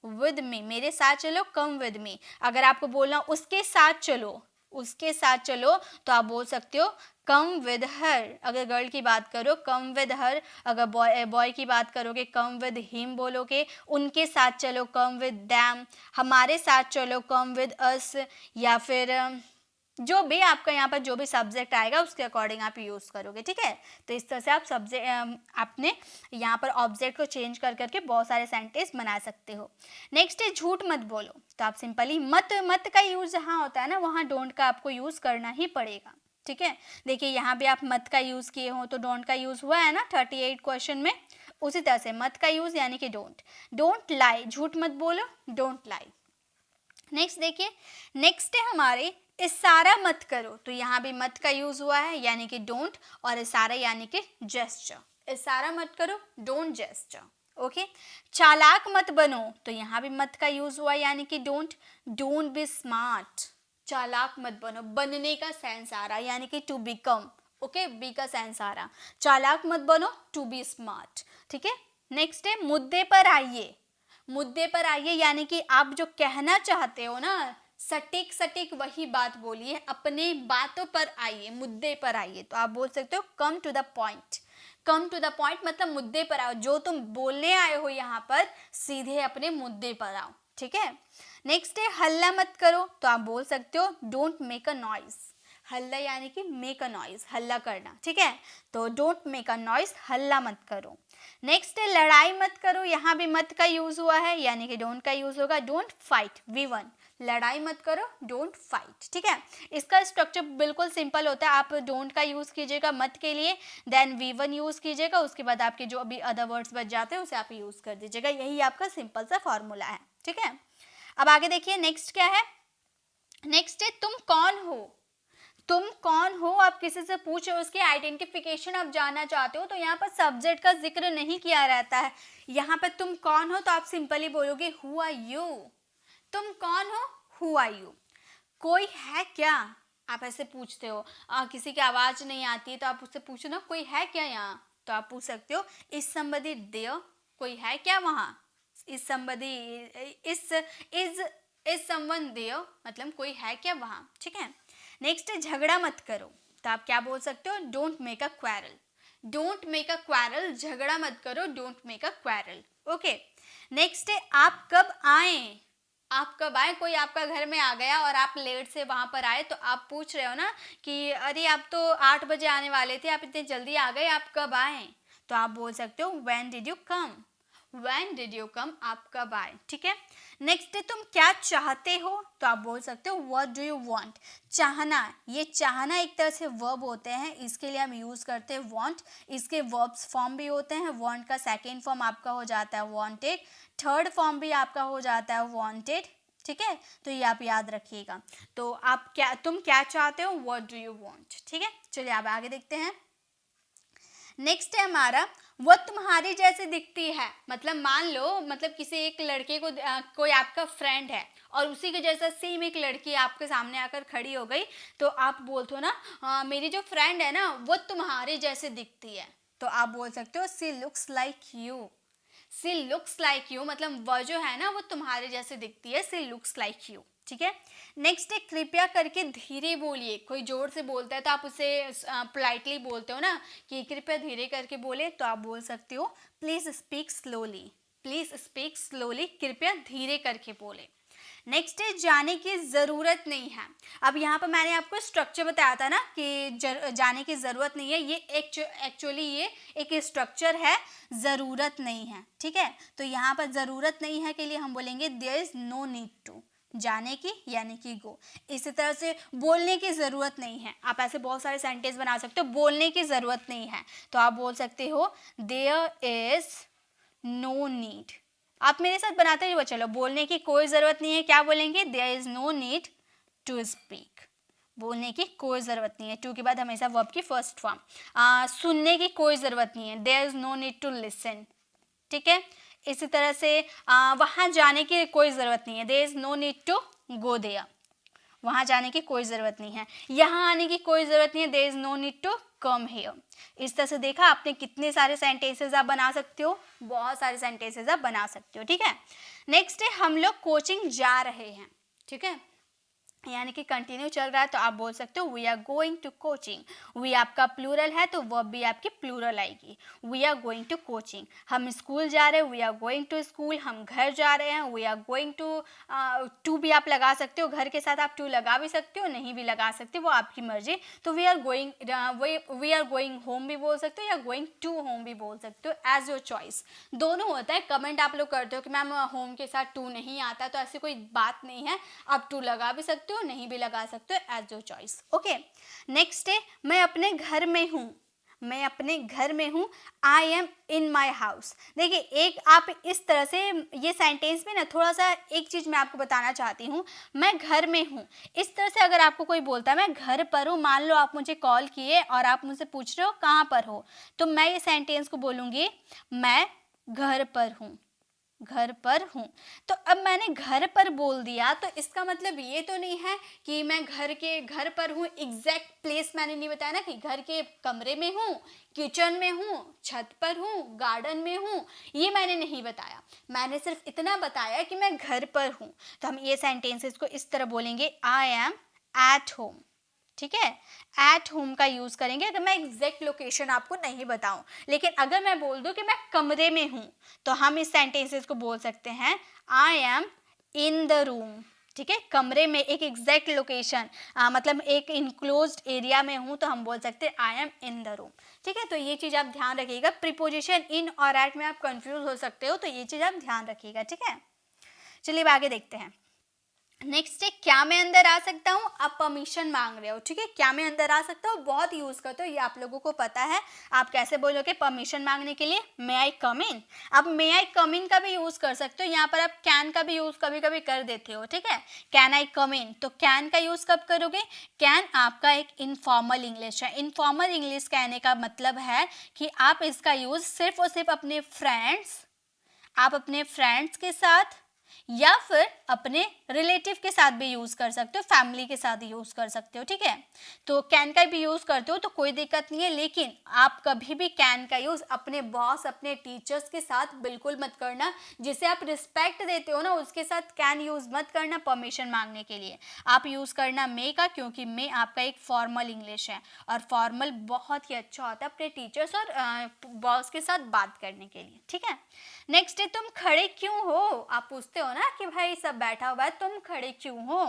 विद मी, मेरे साथ चलो, कम विद मी। अगर आपको बोलना उसके साथ चलो, उसके साथ चलो, तो आप बोल सकते हो कम विद हर। अगर गर्ल की बात करो कम विद हर, अगर बॉय की बात करोगे कम विद हिम बोलोगे, उनके साथ चलो कम विद दैम, हमारे साथ चलो कम विद अस, या फिर जो भी आपका यहाँ पर जो भी सब्जेक्ट आएगा उसके अकॉर्डिंग आप यूज़ करोगे। ठीक है, तो इस तरह से आप आपने यहाँ पर ऑब्जेक्ट को चेंज कर करके बहुत सारे सेंटेंस बना सकते हो। नेक्स्ट है झूठ मत बोलो। तो आप सिंपली मत का यूज़ जहाँ होता है ना, वहाँ डोंट का आपको यूज़ करना ही पड़ेगा। ठीक है, देखिए यहाँ भी आप मत का यूज़ किए हो तो डोंट का यूज़ हुआ है ना 38 क्वेश्चन में। उसी तरह से मत का यूज़ यानी कि डोंट लाई, झूठ मत बोलो, डोंट लाई। नेक्स्ट देखिए, नेक्स्ट है हमारे इशारा मत करो। तो यहाँ भी मत का यूज हुआ है यानी कि डोंट, और इशारा यानी कि जेस्चर। इशारा मत करो, डोंट जेस्चर। ओके, चालाक मत बनो। तो यहाँ भी मत का यूज हुआ यानी कि डोंट बी स्मार्ट। चालाक मत बनो, बनने का सेंस आ रहा यानी कि टू बिकम। ओके, बी का सेंस आ रहा, चालाक मत बनो, टू बी स्मार्ट। ठीक है, नेक्स्ट है मुद्दे पर आइए। मुद्दे पर आइए यानी कि आप जो कहना चाहते हो ना, सटीक सटीक वही बात बोलिए, अपने बातों पर आइए, मुद्दे पर आइए। तो आप बोल सकते हो come to the point. Come to the point मतलब मुद्दे पर आओ, जो तुम बोलने आए हो यहाँ पर सीधे अपने मुद्दे पर आओ। ठीक है, नेक्स्ट है हल्ला मत करो। तो आप बोल सकते हो डोंट मेक अ नॉइज। हल्ला यानी कि मेक अ नॉइज, हल्ला करना। ठीक है, तो डोंट मेक अ नॉइज, हल्ला मत करो। नेक्स्ट है लड़ाई मत करो यहाँ भी मत का यूज हुआ है, यानी कि डोंट का यूज होगा। डोंट फाइट, V1, लड़ाई मत करो, डोंट फाइट, ठीक है। इसका स्ट्रक्चर बिल्कुल सिंपल होता है, आप डोंट का यूज कीजिएगा मत के लिए, देन V1 यूज कीजिएगा, उसके बाद आपके जो भी अदर वर्ड्स बच जाते हैं उसे आप यूज कर दीजिएगा। यही आपका सिंपल सा फॉर्मूला है, ठीक है। अब आगे देखिए नेक्स्ट क्या है। नेक्स्ट है तुम कौन हो। तुम कौन हो, आप किसी से पूछ रहे हो, उसकी आइडेंटिफिकेशन आप जानना चाहते हो, तो यहाँ पर सब्जेक्ट का जिक्र नहीं किया रहता है। यहाँ पर तुम कौन हो तो आप सिंपली बोलोगे हु आर यू। तुम कौन हो, हु आर यू। कोई है क्या, आप ऐसे पूछते हो, किसी की आवाज नहीं आती है तो आप उससे पूछो ना कोई है क्या यहाँ, तो आप पूछ सकते हो इज समबडी देयर, कोई है क्या वहाँ। Is somebody, is someone there, मतलब कोई है क्या वहाँ, ठीक है। नेक्स्ट है झगड़ा मत करो, तो आप क्या बोल सकते हो, don't make a quarrel. Don't make a quarrel, झगड़ा मत करो, don't make a quarrel, okay. Next है आप कब आए। आप कब आए, कोई आपका घर में आ गया और आप लेट से वहां पर आए, तो आप पूछ रहे हो ना कि अरे आप तो 8 बजे आने वाले थे, आप इतने जल्दी आ गए, आप कब आए, तो आप बोल सकते हो when did you come. When did you come, आप कब आए, ठीक है। नेक्स्ट है तुम क्या चाहते हो, तो आप बोल सकते हो व्हाट डू यू वांट। चाहना, ये चाहना एक तरह से वर्ब होते हैं, इसके लिए हम यूज करते हैं वांट। इसके वर्ब्स फॉर्म भी होते हैं, वांट का सेकेंड फॉर्म आपका हो जाता है वांटेड, थर्ड फॉर्म भी आपका हो जाता है वांटेड, ठीक है। तो ये आप याद रखिएगा। तो आप क्या, तुम क्या चाहते हो, व्हाट डू यू वांट, ठीक है। चलिए आप आगे देखते हैं। नेक्स्ट है हमारा वो तुम्हारी जैसे दिखती है, मतलब मान लो, मतलब किसी एक लड़के को कोई आपका फ्रेंड है और उसी के जैसा सेम एक लड़की आपके सामने आकर खड़ी हो गई, तो आप बोलते हो ना मेरी जो फ्रेंड है ना वो तुम्हारे जैसे दिखती है, तो आप बोल सकते हो she looks like you. She looks like you, मतलब वह जो है ना वो तुम्हारे जैसे दिखती है, सी लुक्स लाइक यू, ठीक है। नेक्स्ट है कृपया करके धीरे बोलिए। कोई जोर से बोलता है तो आप उसे पोलाइटली बोलते हो ना कि कृपया धीरे करके बोले, तो आप बोल सकते हो please speak slowly. Please speak slowly, कृपया धीरे करके बोले। नेक्स्ट है जाने की ज़रूरत नहीं है। अब यहाँ पर मैंने आपको स्ट्रक्चर बताया था ना कि जाने की ज़रूरत नहीं है, ये एक्चुअली ये एक स्ट्रक्चर है, ज़रूरत नहीं है, ठीक है। तो यहाँ पर ज़रूरत नहीं है के लिए हम बोलेंगे there is no need to, जाने की यानी कि गो। इसी तरह से बोलने की ज़रूरत नहीं है, आप ऐसे बहुत सारे सेंटेंस बना सकते हो, बोलने की ज़रूरत नहीं है, तो आप बोल सकते हो देयर इज़ नो नीड। आप मेरे साथ बनाते हुए चलो, बोलने की कोई ज़रूरत नहीं है, क्या बोलेंगे, there is no need to speak. बोलने की कोई ज़रूरत नहीं है, टू के बाद हमेशा वर्ब की फर्स्ट फॉर्म। सुनने की कोई ज़रूरत नहीं है, there is no need to listen, ठीक है। इसी तरह से वहाँ जाने की कोई ज़रूरत नहीं है, there is no need to go there. वहाँ जाने की कोई ज़रूरत नहीं है, यहाँ आने की कोई ज़रूरत नहीं है, there is no need to come here. इस तरह से देखा आपने कितने सारे सेंटेंसेस आप बना सकते हो, बहुत सारे सेंटेंसेस आप बना सकते हो, ठीक है। नेक्स्ट है हम लोग कोचिंग जा रहे हैं, ठीक है, यानी कि कंटिन्यू चल रहा है, तो आप बोल सकते हो we are going to coaching. We आपका प्लूरल है तो वर्ब भी आपकी प्लूरल आएगी, we are going to coaching. हम स्कूल जा रहे हैं, we are going to school. हम घर जा रहे हैं, वी आर गोइंग टू भी आप लगा सकते हो, घर के साथ आप टू लगा भी सकते हो, नहीं भी लगा सकते, वो आपकी मर्जी। तो वी आर गोइंग होम भी बोल सकते हो या गोइंग टू होम भी बोल सकते हो, एज योर चॉइस, दोनों होता है। कमेंट आप लोग करते हो कि मैम होम के साथ टू नहीं आता, तो ऐसी कोई बात नहीं है, आप टू लगा भी सकते हो, नहीं भी लगा सकते हो, as your choice, okay. Next है मैं अपने घर में हूँ। मैं अपने घर में हूँ, I M in my house. देखिए एक आप इस तरह से ये सेंटेंस में ना थोड़ा सा एक चीज़ मैं आपको बताना चाहती हूँ, मैं घर में हूँ। इस तरह से अगर आपको कोई बोलता है मैं घर पर हूँ, मान लो आप मुझे कॉल किए और आप मुझसे पूछ रहे हो कहाँ पर हो, तो मैं ये सेंटेंस को बोलूँगी मैं घर पर हूँ, घर पर हूँ। तो अब मैंने घर पर बोल दिया, तो इसका मतलब ये तो नहीं है कि मैं घर पर हूँ, एग्जैक्ट प्लेस मैंने नहीं बताया ना कि घर के कमरे में हूँ, किचन में हूँ, छत पर हूँ, गार्डन में हूँ, ये मैंने नहीं बताया। मैंने सिर्फ इतना बताया कि मैं घर पर हूँ। तो हम ये सेंटेंसेस को इस तरह बोलेंगे आई एम एट होम, ठीक है। एट होम का यूज़ करेंगे अगर मैं एग्जैक्ट लोकेशन आपको नहीं बताऊं। लेकिन अगर मैं बोल दूं कि मैं कमरे में हूं, तो हम इस सेंटेंसेस को बोल सकते हैं I am in the room, ठीक है, कमरे में, एक एग्जैक्ट लोकेशन, मतलब एक इनक्लोज्ड एरिया में हूँ तो हम बोल सकते हैं I am in the room. ठीक है, तो ये चीज़ आप ध्यान रखिएगा। प्रीपोजिशन इन और एट में आप कंफ्यूज हो सकते हो, तो ये चीज़ आप ध्यान रखिएगा। ठीक है, चलिए अब आगे देखते हैं। नेक्स्ट है, क्या मैं अंदर आ सकता हूँ? आप परमिशन मांग रहे हो। ठीक है, क्या मैं अंदर आ सकता हूँ बहुत यूज करते हो, ये आप लोगों को पता है। आप कैसे बोलोगे परमिशन मांगने के लिए? मे आई कम इन। अब मे आई कम इन का भी यूज कर सकते हो, यहाँ पर आप कैन का भी यूज कभी कभी कर देते हो। ठीक है, कैन आई कम इन, तो कैन का यूज कब करोगे? कैन आपका एक इनफॉर्मल इंग्लिश है। इनफॉर्मल इंग्लिश कहने का मतलब है कि आप इसका यूज सिर्फ और सिर्फ अपने फ्रेंड्स के साथ या फिर अपने रिलेटिव के साथ भी यूज कर सकते हो, फैमिली के साथ यूज कर सकते हो। ठीक है, तो कैन का भी यूज करते हो तो कोई दिक्कत नहीं है, लेकिन आप कभी भी कैन का यूज अपने बॉस, अपने टीचर्स के साथ बिल्कुल मत करना। जिसे आप रिस्पेक्ट देते हो ना, उसके साथ कैन यूज मत करना परमिशन मांगने के लिए। आप यूज करना मे का, क्योंकि मे आपका एक फॉर्मल इंग्लिश है और फॉर्मल बहुत ही अच्छा होता है अपने टीचर्स और बॉस के साथ बात करने के लिए। ठीक है, नेक्स्ट है, तुम खड़े क्यों हो? आप पूछते हो ना कि भाई सब बैठा हुआ है, तुम खड़े क्यों हो?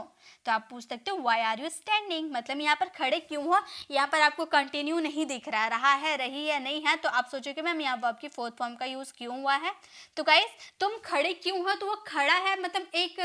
तो आप पूछ सकते हो व्हाई आर यू स्टैंडिंग, मतलब यहाँ पर खड़े क्यों हो। यहाँ पर आपको कंटिन्यू नहीं दिख रहा है, रही है, नहीं है, तो आप सोचोगे मैम यहाँ वर्ब की फोर्थ फॉर्म का यूज क्यों हुआ है। तो गाइस, तुम खड़े क्यों हो, तो वो खड़ा है मतलब एक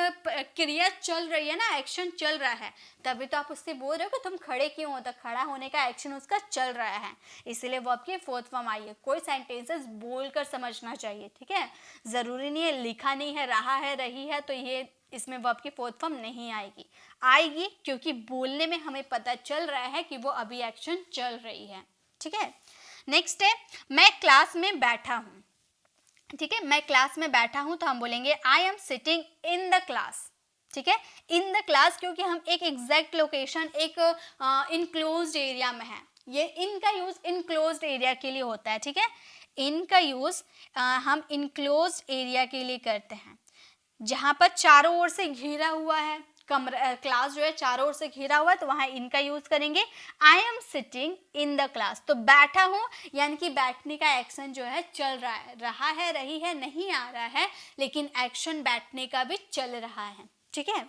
क्रिया चल रही है ना, एक्शन चल रहा है, तभी तो आप उससे बोल रहे हो कि तुम खड़े क्यों हो, तो खड़ा होने का एक्शन उसका चल रहा है, इसलिए वर्ब की फोर्थ फॉर्म आई है। कोई सेंटेंसेस बोलकर समझना चाहिए। ठीक है, जरूरी नहीं है, लिखा नहीं है, रहा है, रही है, तो ये इसमें वर्ब की फोर्थ फॉर्म नहीं आएगी क्योंकि बोलने में हमें पता चल रहा है कि वो अभी एक्शन चल रही है। ठीक है, नेक्स्ट है, मैं क्लास में बैठा हूँ। ठीक है, मैं क्लास में बैठा हूँ तो हम बोलेंगे I am sitting in the class. ठीक है, इन द क्लास, क्योंकि हम एक एग्जैक्ट लोकेशन, एक इनक्लोज्ड एरिया में है। ये इन का यूज इनक्लोज्ड एरिया के लिए होता है। ठीक है, इन का यूज हम इनक्लोज्ड एरिया के लिए करते हैं, जहां पर चारों ओर से घिरा हुआ है, कमरा, क्लास जो है चारों ओर से घिरा हुआ है, तो वहां इनका यूज करेंगे। I am sitting in the class, तो बैठा हूं यानी कि बैठने का एक्शन जो है चल रहा है, रही है, नहीं आ रहा है, लेकिन एक्शन बैठने का भी चल रहा है। ठीक है,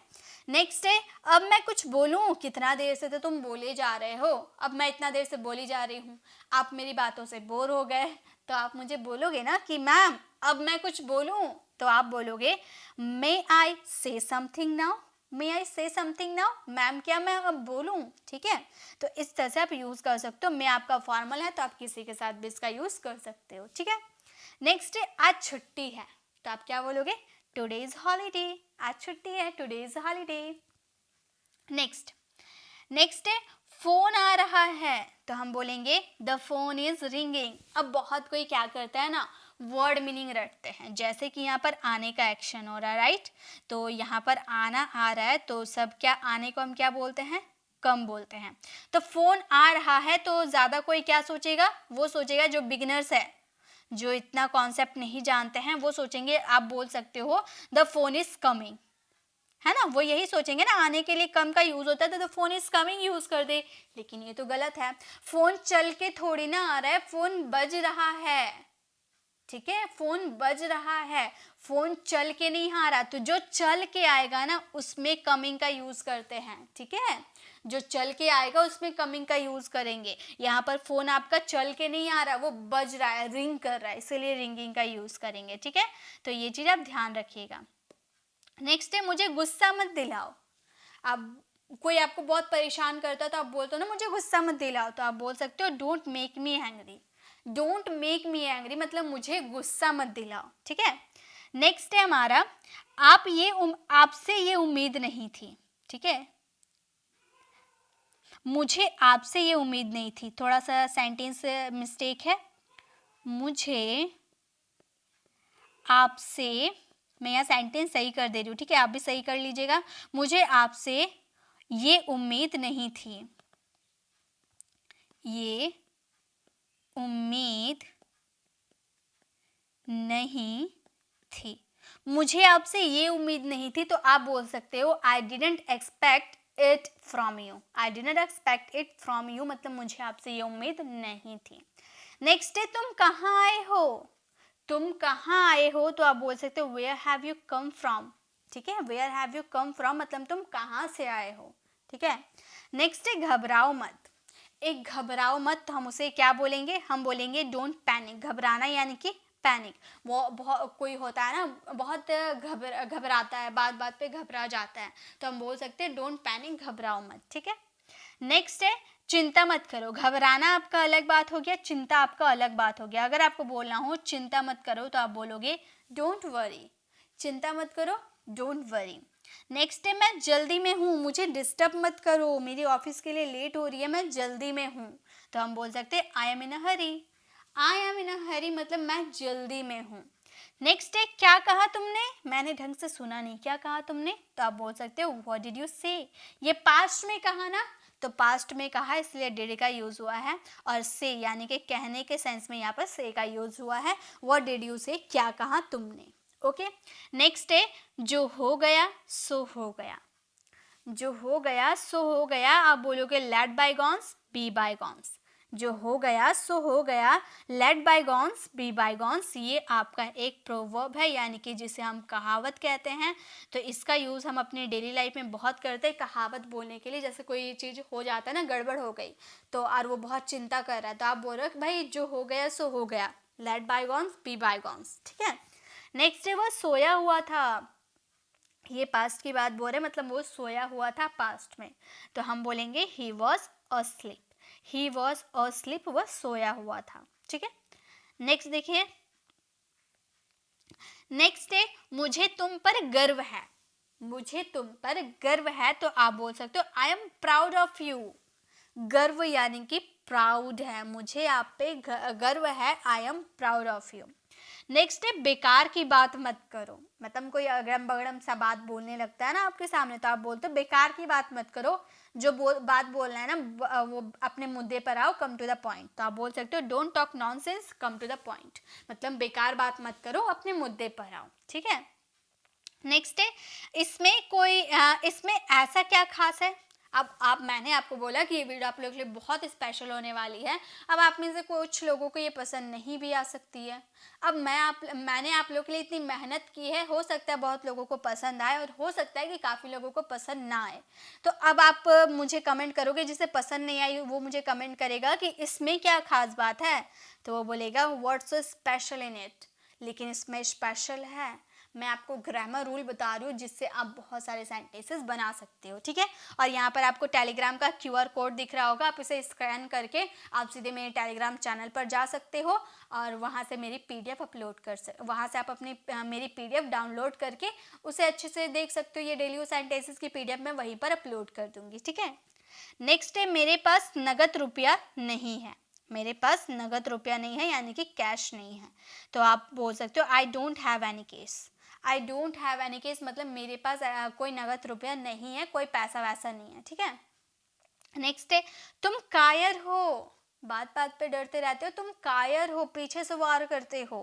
नेक्स्ट है, अब मैं कुछ बोलूं? कितना देर से तो तुम बोले जा रहे हो, अब मैं इतना देर से बोली जा रही हूँ, आप मेरी बातों से बोर हो गए, तो आप मुझे बोलोगे ना कि मैम अब मैं कुछ बोलूं, तो आप बोलोगे मे आई से समथिंग नाउ, मे आई से समथिंग नाउ, मैम क्या मैं अब बोलूं? ठीक है, तो इस तरह से आप यूज कर सकते हो। मैं आपका फॉर्मल है तो आप किसी के साथ भी इसका यूज कर सकते हो। ठीक है, नेक्स्ट है, आज छुट्टी है, तो आप क्या बोलोगे? टुडे इज हॉलीडे, आज छुट्टी है, टुडे इज हॉलीडे। नेक्स्ट है, फोन आ रहा है, तो हम बोलेंगे द फोन इज रिंगिंग। अब बहुत कोई क्या करता है ना, वर्ड मीनिंग रटते हैं, जैसे कि यहाँ पर आने का एक्शन हो रहा है, राइट, तो यहाँ पर आना आ रहा है, तो सब क्या, आने को हम क्या बोलते हैं? कम बोलते हैं। तो फोन आ रहा है तो ज्यादा कोई क्या सोचेगा? वो सोचेगा जो बिगिनर्स है, जो इतना कॉन्सेप्ट नहीं जानते हैं, वो सोचेंगे, आप बोल सकते हो द फोन इज कमिंग, है ना, वो यही सोचेंगे ना, आने के लिए कम का यूज होता है तो फोन इज कमिंग यूज कर दे, लेकिन ये तो गलत है। फोन चल के थोड़ी ना आ रहा है, फोन बज रहा है। ठीक है, फोन बज रहा है, फोन चल के नहीं आ रहा, तो जो चल के आएगा ना उसमें कमिंग का यूज करते हैं। ठीक है, जो चल के आएगा उसमें कमिंग का यूज करेंगे। यहाँ पर फोन आपका चल के नहीं आ रहा, वो बज रहा है, रिंग कर रहा है, इसीलिए रिंगिंग का यूज करेंगे। ठीक है, तो ये चीज आप ध्यान रखिएगा। नेक्स्ट है, मुझे गुस्सा मत दिलाओ। अब कोई आपको बहुत परेशान करता है तो आप बोलते हो ना मुझे गुस्सा मत दिलाओ, तो आप बोल सकते हो don't make me angry. Don't make me angry मतलब मुझे गुस्सा मत दिलाओ। ठीक है, नेक्स्ट है हमारा, आपसे ये उम्मीद नहीं थी। ठीक है, मुझे आपसे ये उम्मीद नहीं थी, थोड़ा सा सेंटेंस मिस्टेक है। मुझे आपसे, मैं यहाँ सेंटेंस सही कर दे रही हूँ, ठीक है, आप भी सही कर लीजिएगा। मुझे आपसे ये उम्मीद नहीं थी, ये उम्मीद नहीं थी। मुझे आपसे ये उम्मीद नहीं थी, तो आप बोल सकते हो I didn't expect it from you. I didn't expect it from you मतलब मुझे आपसे ये उम्मीद नहीं थी। नेक्स्ट है, तुम कहाँ आए हो। तुम कहाँ आए हो, तो आप बोल सकते हो where have you come from. ठीक है, where have you come from मतलब तुम कहाँ से आए हो, ठीक है। नेक्स्ट है घबराओ मत। एक घबराओ मत तो हम उसे क्या बोलेंगे, हम बोलेंगे डोंट पैनिक। घबराना यानी कि पैनिक, वो बहुत कोई होता है ना बहुत घबराता है, बात बात पे घबरा जाता है, तो हम बोल सकते हैं डोंट पैनिक, घबराओ मत, ठीक है। नेक्स्ट है चिंता मत करो। घबराना आपका अलग बात हो गया, चिंता आपका अलग बात हो गया। अगर आपको बोलना हो चिंता मत करो तो आप बोलोगे डोंट वरी, चिंता मत करो, डोंट वरी। नेक्स्ट है मैं जल्दी में हूँ, मुझे डिस्टर्ब मत करो, मेरी ऑफिस के लिए लेट हो रही है, मैं जल्दी में हूँ, तो हम बोल सकते हैं I am in a Hari. I am इन अ हरी मतलब मैं जल्दी में हूँ। नेक्स्ट है क्या कहा तुमने, मैंने ढंग से सुना नहीं, क्या कहा तुमने, तो आप बोल सकते हो व्हाट डिड यू से। ये पास्ट में कहा ना, तो पास्ट में कहा इसलिए डिड का यूज हुआ है, और से यानी कि कहने के सेंस में यहाँ पर से का यूज हुआ है। व्हाट डिड यू से, क्या कहा तुमने, ओके। नेक्स्ट है जो हो गया सो हो गया। जो हो गया सो हो गया, आप बोलोगे लेट बायगॉन्स बी बायगॉन्स। जो हो गया सो हो गया, लेट बायगॉन्स बी बायगॉन्स, ये आपका एक प्रोवर्ब है, यानी कि जिसे हम कहावत कहते हैं। तो इसका यूज़ हम अपने डेली लाइफ में बहुत करते हैं कहावत बोलने के लिए। जैसे कोई चीज़ हो जाता है ना, गड़बड़ हो गई तो और वो बहुत चिंता कर रहा है, तो आप बोल रहे हो भाई जो हो गया सो हो गया, लेट बायगॉन्स बी बायगॉन्स, ठीक है। नेक्स्ट है वह सोया हुआ था। ये पास्ट की बात बोल रहे मतलब वो सोया हुआ था पास्ट में, तो हम बोलेंगे he was asleep. He was asleep, वह सोया हुआ था, ठीक है। नेक्स्ट देखिए, नेक्स्ट है मुझे तुम पर गर्व है। मुझे तुम पर गर्व है तो आप बोल सकते हो I am proud of you. गर्व यानी कि प्राउड है, मुझे आप पे गर्व है, I am proud of you. Next है बेकार की बात मत करो। मतलब कोई अगड़म बगड़म सा बात बोलने लगता है ना आपके सामने, तो आप बोलते हो बेकार की बात मत करो, जो बात बोलना है ना वो अपने मुद्दे पर आओ, कम टू द पॉइंट। तो आप बोल सकते हो don't talk nonsense, come to the point, मतलब बेकार बात मत करो, अपने मुद्दे पर आओ, ठीक है। नेक्स्ट है इसमें इसमें ऐसा क्या खास है। अब मैंने आपको बोला कि ये वीडियो आप लोगों के लिए बहुत स्पेशल होने वाली है। अब आप में से कुछ लोगों को ये पसंद नहीं भी आ सकती है। अब मैंने आप लोगों के लिए इतनी मेहनत की है, हो सकता है बहुत लोगों को पसंद आए और हो सकता है कि काफ़ी लोगों को पसंद ना आए। तो अब आप मुझे कमेंट करोगे, जिसे पसंद नहीं आई वो मुझे कमेंट करेगा कि इसमें क्या खास बात है, तो वो बोलेगा what's so special in it. लेकिन इसमें स्पेशल है, मैं आपको ग्रामर रूल बता रही हूँ जिससे आप बहुत सारे सेंटेंसेस बना सकते हो, ठीक है। और यहाँ पर आपको टेलीग्राम का QR कोड दिख रहा होगा, आप इसे स्कैन करके आप सीधे मेरे टेलीग्राम चैनल पर जा सकते हो और वहाँ से मेरी PDF अपलोड वहाँ से आप अपनी मेरी PDF डाउनलोड करके उसे अच्छे से देख सकते हो। ये डेली यूज सेंटेंसेस की PDF मैं वहीं पर अपलोड कर दूँगी, ठीक है। नेक्स्ट है मेरे पास नगद रुपया नहीं है। मेरे पास नगद रुपया नहीं है यानी कि कैश नहीं है, तो आप बोल सकते हो I don't have any case. I don't have any case मतलब मेरे पास कोई नगद रुपया नहीं है, कोई पैसा वैसा नहीं है, ठीक है। नेक्स्ट है तुम कायर हो। बात बात पे डरते रहते हो, तुम कायर हो, पीछे से वार करते हो,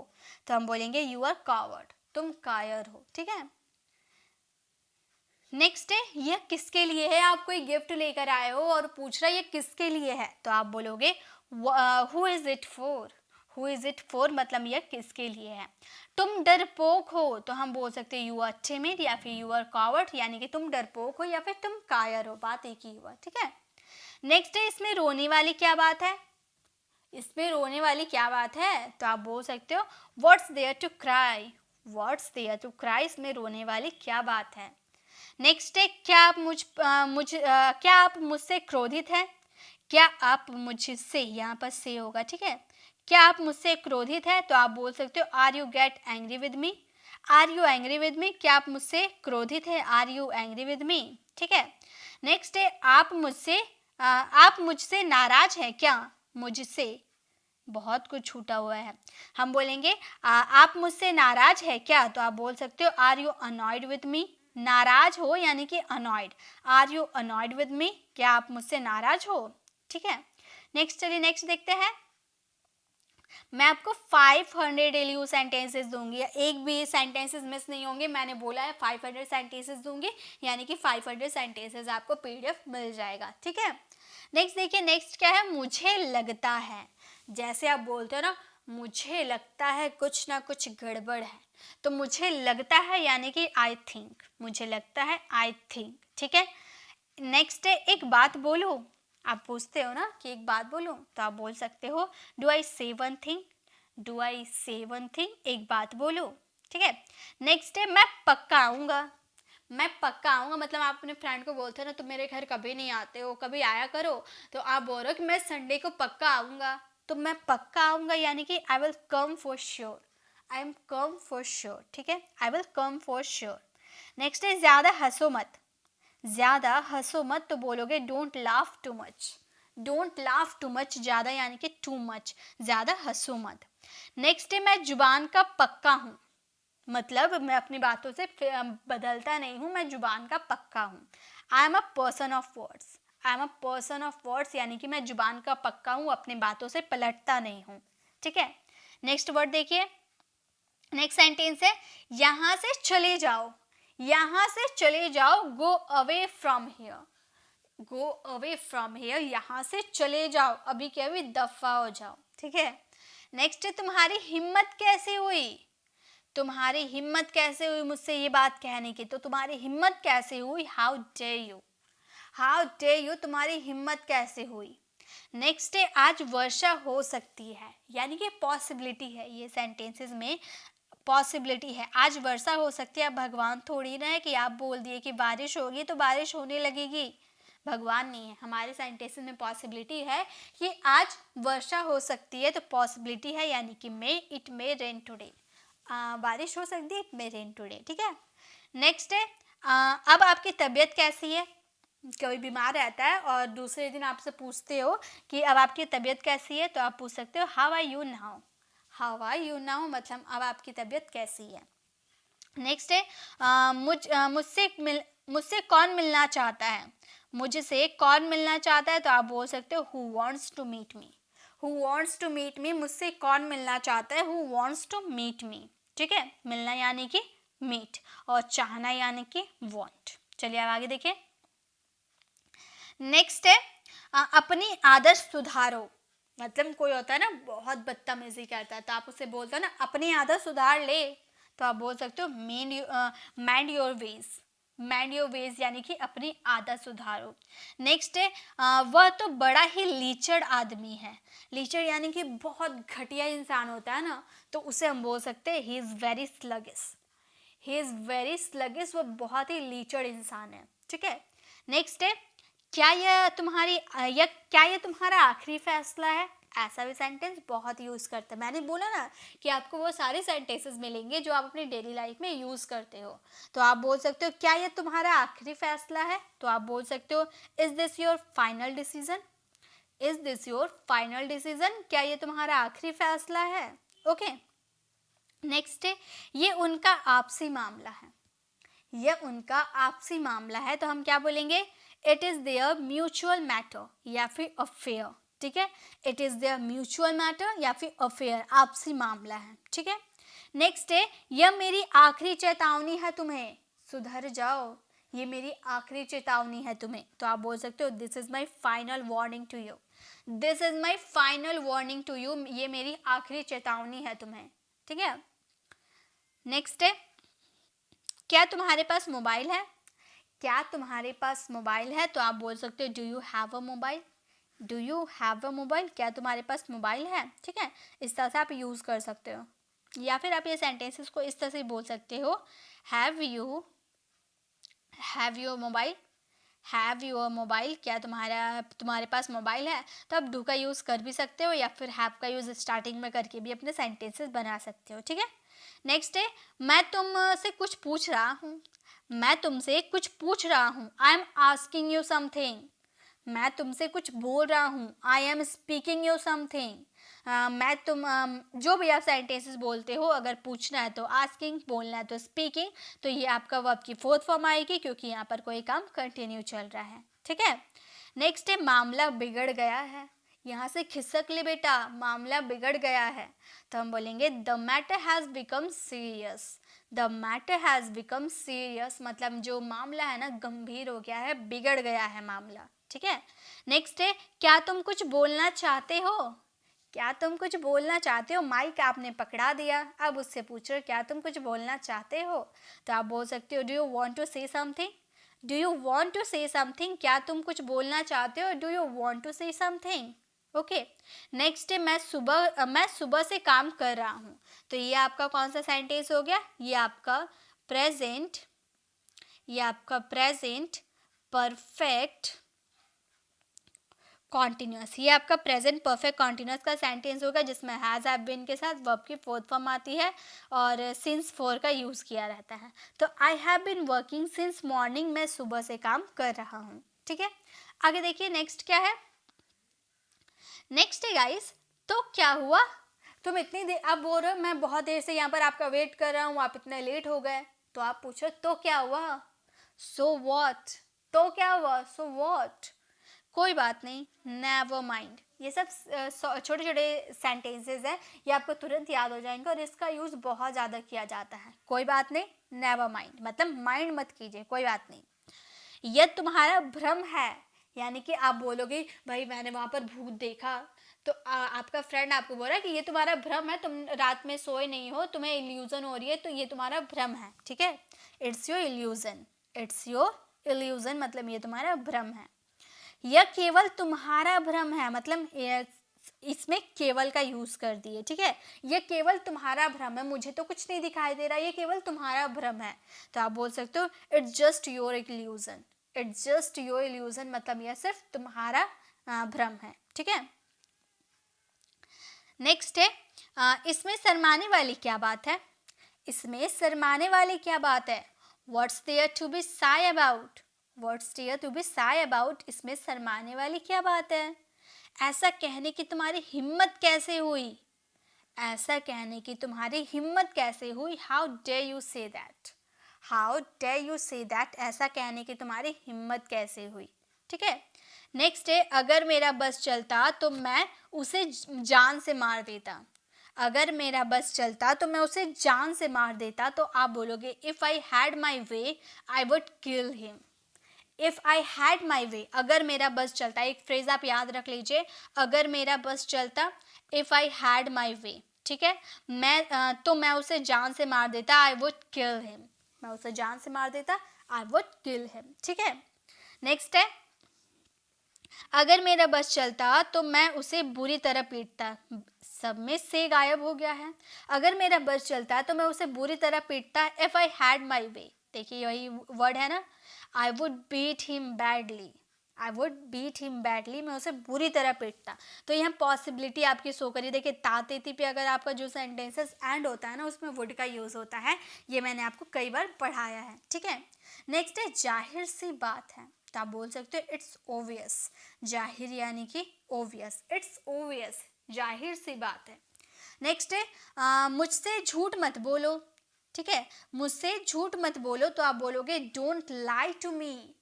तो हम बोलेंगे यू आर कावर्ड, तुम कायर हो, ठीक है। नेक्स्ट है यह किसके लिए है। आप कोई गिफ्ट लेकर आए हो और पूछ रहा है ये किसके लिए है, तो आप बोलोगे who is it for. Who is it for मतलब यह किसके लिए है। तुम डरपोक हो तो हम बोल सकते हैं यू आर टिमिड या फिर यू आर कॉवर्ड, यानी कि तुम डरपोक हो या फिर तुम कायर हो, बात एक ही हुआ, ठीक है। नेक्स्ट है इसमें रोने वाली क्या बात है। इसमें रोने वाली क्या बात है, तो आप बोल सकते हो what's there to cry. What's there to cry, इसमें रोने वाली क्या बात है। नेक्स्ट है क्या आप मुझसे क्रोधित हैं। क्या आप मुझसे, यहाँ पर से होगा, ठीक है। क्या आप मुझसे क्रोधित है, तो आप बोल सकते हो are you get angry with me. Are you angry with me, क्या आप मुझसे क्रोधित है, are you angry with me, ठीक है। नेक्स्ट है आप मुझसे नाराज हैं क्या। मुझसे बहुत कुछ छूटा हुआ है, हम बोलेंगे आप मुझसे नाराज है क्या, तो आप बोल सकते हो are you annoyed with me. नाराज हो यानी कि annoyed, are you annoyed with me, क्या आप मुझसे नाराज हो, ठीक है। नेक्स्ट चलिए नेक्स्ट देखते हैं। मैं आपको 500 डेली यूज सेंटेंसेस दूंगी, एक भी सेंटेंसेस मिस नहीं होंगे। मैंने बोला है 500 सेंटेंसेस दूंगी, यानी कि 500 सेंटेंसेस आपको PDF मिल जाएगा, ठीक है। नेक्स्ट देखिए, नेक्स्ट क्या है, मुझे लगता है। जैसे आप बोलते हो ना मुझे लगता है कुछ ना कुछ गड़बड़ है। तो मुझे लगता है यानी कि आई थिंक, मुझे लगता है आई थिंक, ठीक है। नेक्स्ट है एक बात बोलूं। आप पूछते हो ना कि एक बात बोलूं, तो आप बोल सकते हो डू आई से वन थिंग, डू आई से वन थिंग, एक बात बोलूं, ठीक है। नेक्स्ट है मैं पक्का आऊँगा। मैं पक्का आऊँगा मतलब आप अपने फ्रेंड को बोलते हो ना तुम मेरे घर कभी नहीं आते हो, कभी आया करो, तो आप बोल रहे हो कि मैं संडे को पक्का आऊँगा। तो मैं पक्का आऊँगा यानी कि I will come for sure, I am come for sure, ठीक है, I will come for sure. Next है ज़्यादा हंसो मत। ज़्यादा हंसो मत तो बोलोगे don't laugh too much, don't laugh too much, ज़्यादा यानी कि टू मच, ज़्यादा हंसो मत। नेक्स्ट है मैं जुबान का पक्का हूँ, मतलब मैं अपनी बातों से बदलता नहीं हूँ, मैं जुबान का पक्का हूँ। I am a person of words, I am a person of words यानी कि मैं जुबान का पक्का हूँ, अपनी बातों से पलटता नहीं हूँ, ठीक है। नेक्स्ट वर्ड देखिए, नेक्स्ट सेंटेंस है यहाँ से चले जाओ, यहाँ से चले जाओ, go away from here, go away from here, यहाँ से चले जाओ, अभी क्या हुई दफा हो जाओ, ठीक है। नेक्स्ट है तुम्हारी हिम्मत कैसे हुई, तुम्हारी हिम्मत कैसे हुई मुझसे ये बात कहने की, तो तुम्हारी हिम्मत कैसे हुई, how day you, how day you, तुम्हारी हिम्मत कैसे हुई। नेक्स्ट है आज वर्षा हो सकती है, यानी कि पॉसिबिलिटी है, ये सेंटेंसेस में पॉसिबिलिटी है, आज वर्षा हो सकती है। भगवान थोड़ी ना है कि आप बोल दिए कि बारिश होगी तो बारिश होने लगेगी, भगवान नहीं है। हमारे सेंटेंसेस में पॉसिबिलिटी है कि आज वर्षा हो सकती है, तो पॉसिबिलिटी है यानी कि मे, इट मे रेन टुडे, बारिश हो सकती है, इट मे रेन टुडे, ठीक है। नेक्स्ट है अब आपकी तबीयत कैसी है, कोई बीमार रहता है और दूसरे दिन आपसे पूछते हो कि अब आपकी तबीयत कैसी है, तो आप पूछ सकते हो how are you now, how are you now, मतलब अब आपकी तबीयत कैसी है। नेक्स्ट है मुझसे कौन मिलना चाहता है, मुझसे कौन मिलना चाहता है, तो आप बोल सकते हो who wants to meet me, who wants to meet me, मुझसे कौन मिलना चाहता है, who wants to meet me, ठीक है। मिलना यानी कि मीट और चाहना यानी कि वांट। चलिए अब आगे देखिए। नेक्स्ट है अपनी आदत सुधारो, मतलब कोई होता है ना बहुत बदतमीजी करता है, तो आप उससे बोलते हो ना अपनी आदत सुधार ले, तो आप बोल सकते हो mind your ways, mind your ways यानी कि अपनी आदत सुधारो। नेक्स्ट है वह तो बड़ा ही लीचड़ आदमी है, लीचड़ यानी कि बहुत घटिया इंसान होता है ना, तो उसे हम बोल सकते हैं he is very sluggish, he is very sluggish, वो बहुत ही लीचड़ इंसान है, ठीक है। नेक्स्ट है क्या यह तुम्हारा आखिरी फैसला है, ऐसा भी सेंटेंस बहुत यूज़ करते हैं। मैंने बोला ना कि आपको वो सारे सेंटेंसेस मिलेंगे जो आप अपनी डेली लाइफ में यूज़ करते हो, तो आप बोल सकते हो क्या यह तुम्हारा आखिरी फैसला है, तो आप बोल सकते हो is this your final decision, is this your final decision, क्या ये तुम्हारा आखिरी फैसला है, ओके। नेक्स्ट है ये उनका आपसी मामला है, यह उनका आपसी मामला है, तो हम क्या बोलेंगे it is there mutual matter या फिर अफेयर, ठीक है। It is there mutual matter या फिर अफेयर, आपसी मामला है, ठीक है। नेक्स्ट है यह मेरी आखिरी चेतावनी है तुम्हें, सुधर जाओ, ये मेरी आखिरी चेतावनी है तुम्हें, तो आप बोल सकते हो this is my final warning to you, this is my final warning to you, ये मेरी आखिरी चेतावनी है तुम्हें, ठीक है। नेक्स्ट है क्या तुम्हारे पास मोबाइल है, क्या तुम्हारे पास मोबाइल है, तो आप बोल सकते हो do you have a mobile, do you have a mobile, क्या तुम्हारे पास मोबाइल है, ठीक है। इस तरह से आप यूज़ कर सकते हो, या फिर आप ये सेंटेंसेस को इस तरह से बोल सकते हो have you mobile, have your mobile, क्या तुम्हारे पास मोबाइल है, तो आप डू का यूज़ कर भी सकते हो या फिर हैव का यूज़ स्टार्टिंग में करके भी अपने सेंटेंसेस बना सकते हो, ठीक है। नेक्स्ट है मैं तुमसे कुछ पूछ रहा हूँ, मैं तुमसे कुछ पूछ रहा हूँ, I am asking you something, मैं तुमसे कुछ बोल रहा हूँ, I am speaking you something. जो भी आप सेंटेंसेस बोलते हो, अगर पूछना है तो आस्किंग, बोलना है तो स्पीकिंग, तो ये आपका वर्ब की फोर्थ फॉर्म आएगी क्योंकि यहाँ पर कोई काम कंटिन्यू चल रहा है, ठीक है। नेक्स्ट है मामला बिगड़ गया है, यहाँ से खिसक ले बेटा, मामला बिगड़ गया है, तो हम बोलेंगे the matter has become serious, the matter has become serious, मतलब जो मामला है ना गंभीर हो गया है, बिगड़ गया है मामला, ठीक है। नेक्स्ट है क्या तुम कुछ बोलना चाहते हो, क्या तुम कुछ बोलना चाहते हो? माइक आपने पकड़ा दिया, अब उससे पूछ रहे हो क्या तुम कुछ बोलना चाहते हो? तो आप बोल सकते हो do you want to say something, do you want to say something, क्या तुम कुछ बोलना चाहते हो? Do you want to say something. Okay, next है मैं सुबह से काम कर रहा हूँ। तो ये आपका कौन सा सेंटेंस हो गया? ये आपका प्रेजेंट परफेक्ट कॉन्टिन्यूस, ये आपका प्रेजेंट परफेक्ट कॉन्टिन्यूस का सेंटेंस होगा जिसमें हैज़ हैव बीन के साथ वर्ब की फोर्थ फॉर्म आती है और सिंस फोर का यूज़ किया रहता है। तो I have been working since morning, मैं सुबह से काम कर रहा हूँ। ठीक है, आगे देखिए नेक्स्ट क्या है। नेक्स्ट है गाइस, तो क्या हुआ? तुम इतनी देर, आप बोल रहे हो मैं बहुत देर से यहाँ पर आपका वेट कर रहा हूँ, आप इतने लेट हो गए। तो आप पूछो तो क्या हुआ? सो व्हाट, तो क्या हुआ? सो व्हाट, कोई बात नहीं, नेवर माइंड। ये सब छोटे छोटे सेंटेंसेस हैं, ये आपको तुरंत याद हो जाएंगे और इसका यूज़ बहुत ज़्यादा किया जाता है। कोई बात नहीं, नेवर माइंड मतलब माइंड मत कीजिए, कोई बात नहीं। यह तुम्हारा भ्रम है, यानी कि आप बोलोगे भाई मैंने वहाँ पर भूत देखा, तो आपका फ्रेंड आपको बोल रहा है कि ये तुम्हारा भ्रम है, तुम रात में सोए नहीं हो, तुम्हें इल्यूजन हो रही है, तो ये तुम्हारा भ्रम है। ठीक है, it's your illusion, it's your illusion मतलब ये तुम्हारा भ्रम है। यह केवल तुम्हारा भ्रम है, मतलब इसमें केवल का यूज कर दिए। ठीक है, यह केवल तुम्हारा भ्रम है, मुझे तो कुछ नहीं दिखाई दे रहा, ये केवल तुम्हारा भ्रम है। तो आप बोल सकते हो it's just your illusion, it's just your illusion मतलब यह सिर्फ तुम्हारा भ्रम है। ठीक है, नेक्स्ट है इसमें शर्माने वाली क्या बात है? इसमें शर्माने वाली क्या बात है? What's there to be shy about, what's there to be shy about, इसमें शर्माने वाली क्या बात है? ऐसा कहने की तुम्हारी हिम्मत कैसे हुई, ऐसा कहने की तुम्हारी हिम्मत कैसे हुई? How dare you say that, how dare you say that, ऐसा कहने की तुम्हारी हिम्मत कैसे हुई? ठीक है, नेक्स्ट है अगर मेरा बस चलता तो मैं उसे जान से मार देता, अगर मेरा बस चलता तो मैं उसे जान से मार देता। तो आप बोलोगे if I had my way I would kill him, if I had my way, अगर मेरा बस चलता, एक फ्रेज आप याद रख लीजिए, अगर मेरा बस चलता, इफ़ आई हैड माई वे। ठीक है, तो मैं उसे जान से मार देता, आई वुड किल हिम, मैं उसे जान से मार देता, आई वुड किल हिम। ठीक है, नेक्स्ट है अगर मेरा बस चलता तो मैं उसे बुरी तरह पीटता, सब में से गायब हो गया है। अगर मेरा बस चलता तो मैं उसे बुरी तरह पीटता, इफ़ आई हैड माई वे, देखिए यही वर्ड है ना, I would beat him badly, I would beat him badly, मैं उसे बुरी तरह पीटता। तो यहाँ पॉसिबिलिटी आपकी शो करी, देखिए तातेती पे अगर आपका जो सेंटेंसेस एंड होता है ना उसमें वुड का यूज़ होता है, ये मैंने आपको कई बार पढ़ाया है। ठीक है, नेक्स्ट है जाहिर सी बात है, तो आप बोल सकते हो इट्स ओवियस, जाहिर यानी कि ओवियस, इट्स ओवियस, जाहिर सी बात है। नेक्स्ट है मुझसे झूठ मत बोलो। ठीक है, मुझसे झूठ मत बोलो, तो आप बोलोगे डोंट लाई टू मी,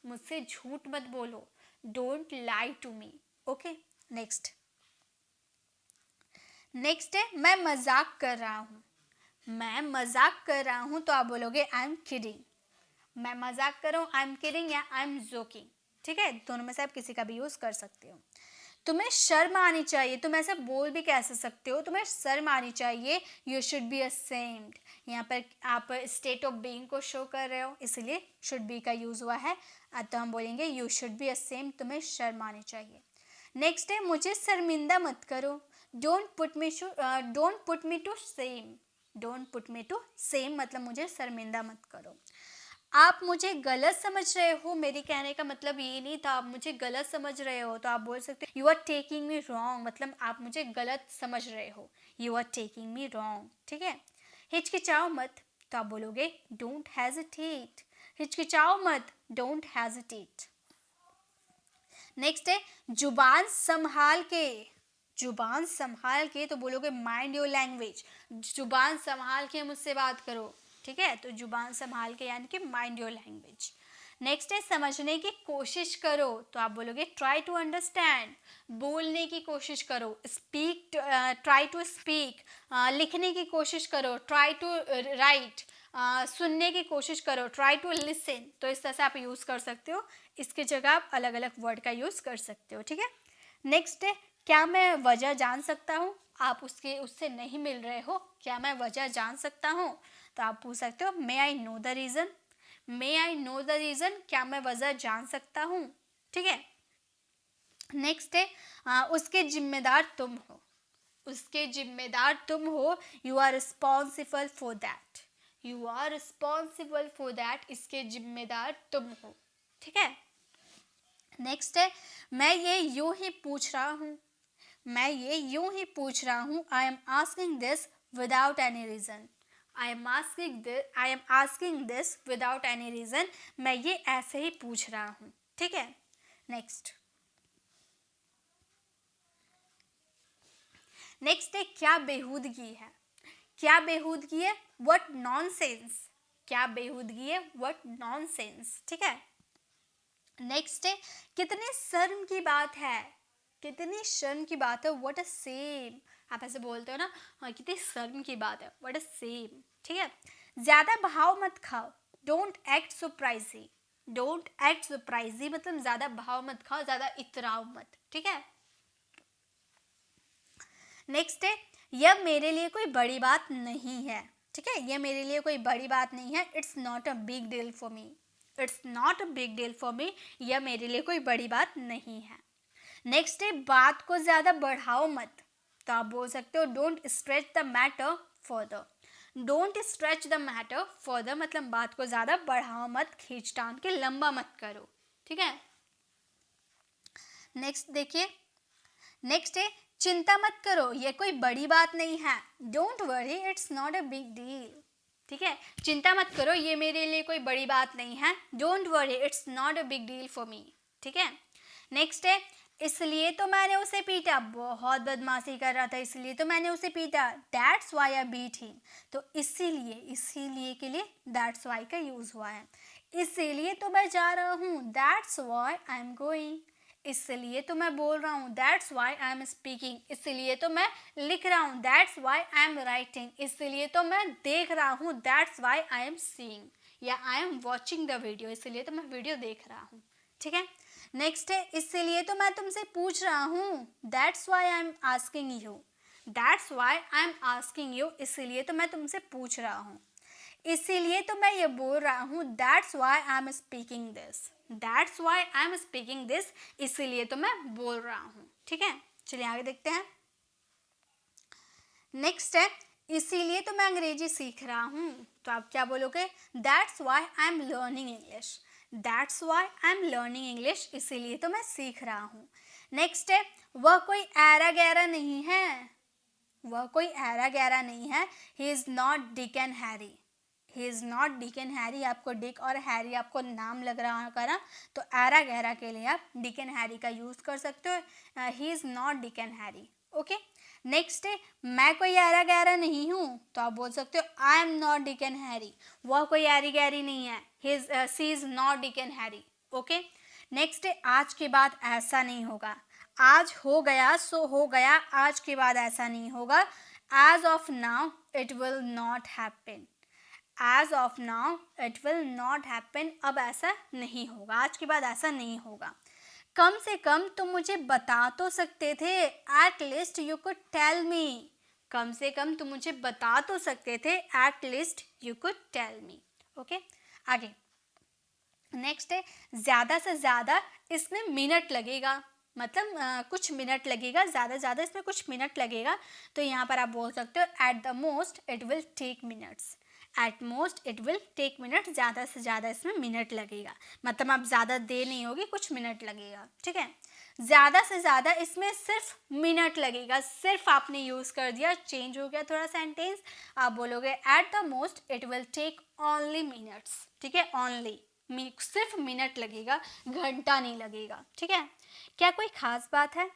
मुझसे झूठ मत बोलो, don't lie to me. Okay, next है मैं मजाक कर रहा हूँ, मैं मजाक कर रहा हूँ, तो आप बोलोगे आई एम किडिंग, मैं मजाक कर रहा हूँ, आई एम किडिंग या आई एम जोकिंग। ठीक है, दोनों में से आप किसी का भी यूज कर सकते हो। तुम्हें शर्म आनी चाहिए, तुम ऐसा बोल भी कैसे सकते हो, तुम्हें शर्म आनी चाहिए, यू शुड बी असेम्ड, यहाँ पर आप स्टेट ऑफ बीइंग को शो कर रहे हो इसलिए शुड बी का यूज हुआ है, तो हम बोलेंगे यू शुड बी असेम्ड, तुम्हें शर्म आनी चाहिए। नेक्स्ट है मुझे शर्मिंदा मत करो, don't put me to shame, don't put me to shame मतलब मुझे शर्मिंदा मत करो। आप मुझे गलत समझ रहे हो, मेरी कहने का मतलब ये नहीं था, आप मुझे गलत समझ रहे हो, तो आप बोल सकते हो you are taking me wrong, मतलब आप मुझे गलत समझ रहे हो, you are taking me wrong. ठीक है, हिचकिचाओ मत, तो आप बोलोगे डोंट हेजिटेट, हिचकिचाओ मत, डोंट हेजिटेट। नेक्स्ट है जुबान संभाल के, जुबान संभाल के, तो बोलोगे माइंड योर लैंग्वेज, जुबान संभाल के मुझसे बात करो। ठीक है, तो जुबान संभाल के यानी कि माइंड योर लैंग्वेज। नेक्स्ट है समझने की कोशिश करो, तो आप बोलोगे ट्राई टू अंडरस्टैंड, बोलने की कोशिश करो, स्पीक, ट्राई टू स्पीक, लिखने की कोशिश करो, ट्राई टू राइट, सुनने की कोशिश करो, ट्राई टू लिसन। तो इस तरह से आप यूज़ कर सकते हो, इसकी जगह आप अलग अलग वर्ड का यूज़ कर सकते हो। ठीक है, नेक्स्ट है क्या मैं वजह जान सकता हूँ? आप उससे नहीं मिल रहे हो, क्या मैं वजह जान सकता हूँ? तो आप पूछ सकते हो may I know the reason, may I know the reason, क्या मैं वजह जान सकता हूँ? ठीक है। नेक्स्ट है उसके जिम्मेदार तुम हो, उसके जिम्मेदार तुम हो, you are responsible for that, you are responsible for that, इसके जिम्मेदार तुम हो। ठीक है। नेक्स्ट है मैं ये यूं ही पूछ रहा हूँ, मैं ये यूं ही पूछ रहा हूँ, I am asking this without any reason, I am asking this without any reason, मैं ये ऐसे ही पूछ रहा हूँ। ठीक है। नेक्स्ट है क्या बेहूदगी है, क्या बेहूदगी है, व्हाट नॉनसेंस, क्या बेहूदगी है, व्हाट नॉनसेंस। ठीक है। नेक्स्ट है कितने शर्म की बात है, कितनी शर्म की बात है, व्हाट अ सेम, आप ऐसे बोलते हो ना, हाँ कितनी शर्म की बात है, व्हाट अ सेम। ठीक है। ज्यादा भाव मत खाओ, डोंट एक्ट सरप्राइजी, डोंट एक्ट सरप्राइजी मतलब ज्यादा भाव मत खाओ, ज्यादा इतराओ मत। ठीक है। नेक्स्ट है यह मेरे लिए कोई बड़ी बात नहीं है। ठीक है, यह मेरे लिए कोई बड़ी बात नहीं है, it's not a big deal for me, it's not a big deal for me, यह मेरे लिए कोई बड़ी बात नहीं है। नेक्स्ट है बात को ज़्यादा बढ़ाओ मत, तो आप बोल सकते हो don't stretch the matter further, don't stretch the matter further मतलब बात को ज़्यादा बढ़ाओ मत, खींचतान के लंबा मत करो। ठीक है। नेक्स्ट देखिए, नेक्स्ट है चिंता मत करो, ये कोई बड़ी बात नहीं है, don't worry it's not a big deal. ठीक है, चिंता मत करो, ये मेरे लिए कोई बड़ी बात नहीं है, don't worry it's not a big deal for me. ठीक है। नेक्स्ट है इसलिए तो मैंने उसे पीटा, बहुत बदमाशी कर रहा था इसलिए तो मैंने उसे पीटा, that's why I beat him, तो इसीलिए, इसीलिए के लिए दैट्स वाई का यूज हुआ है, इसीलिए तो मैं जा रहा हूँ, that's why I am going, इसलिए तो मैं बोल रहा हूँ, that's why I am speaking, इसलिए तो मैं लिख रहा हूँ, that's why I am writing, इसलिए तो मैं देख रहा हूँ, that's why I am seeing, या I am watching the video, इसलिए तो मैं वीडियो देख रहा हूँ। ठीक है। नेक्स्ट है इसलिए तो मैं तुमसे पूछ रहा हूँ, that's why I am asking you, that's why I am asking you, इसलिए तो मैं तुमसे पूछ रहा हूँ, इसीलिए तो मैं ये बोल रहा हूँ, that's why I am speaking this, that's why I am speaking this, इसीलिए तो मैं बोल रहा हूँ। ठीक है, चलिए आगे देखते हैं। नेक्स्ट है इसीलिए तो मैं अंग्रेजी सीख रहा हूँ, तो आप क्या बोलोगे, that's why I am learning English, that's why I am learning English, इसीलिए तो मैं सीख रहा हूँ। नेक्स्ट है वह कोई ऐरा गैरा नहीं है, वह कोई ऐरा गैरा नहीं है, he is not Dick and Harry, he is not Dick and Harry, आपको डिक और हैरी आपको नाम लग रहा होगा ना, तो ऐरा गहरा के लिए आप डिक एंड हैरी का यूज़ कर सकते हो, he is not Dick and Harry. Okay. Next है मैं कोई ऐरा गहरा नहीं हूँ, तो आप बोल सकते हो I am not Dick and Harry, वह कोई ऐरी गहरी नहीं है, she is not Dick and Harry. Okay. Next है आज के बाद ऐसा नहीं होगा, आज हो गया सो हो गया, आज के बाद ऐसा नहीं होगा, as of now it will not happen, as of now it will not happen, अब ऐसा नहीं होगा, आज के बाद ऐसा नहीं होगा। कम से कम तुम मुझे बता तो सकते थे, at least you could tell me, कम से कम तुम मुझे बता तो सकते थे, at least you could tell me. Okay, आगे नेक्स्ट है ज़्यादा से ज़्यादा इसमें मिनट लगेगा, मतलब कुछ मिनट लगेगा, ज़्यादा से ज़्यादा इसमें कुछ मिनट लगेगा, तो यहाँ पर आप बोल सकते हो at the most it will take minutes, at most it will take minute, ज़्यादा से ज़्यादा इसमें मिनट लगेगा, मतलब आप ज़्यादा देर नहीं होगी, कुछ मिनट लगेगा। ठीक है। ज़्यादा से ज़्यादा इसमें सिर्फ मिनट लगेगा, सिर्फ आपने यूज़ कर दिया, चेंज हो गया थोड़ा सेंटेंस, आप बोलोगे at the most it will take only minutes. ठीक है, ओनली सिर्फ मिनट लगेगा, घंटा नहीं लगेगा। ठीक है। क्या कोई खास बात है,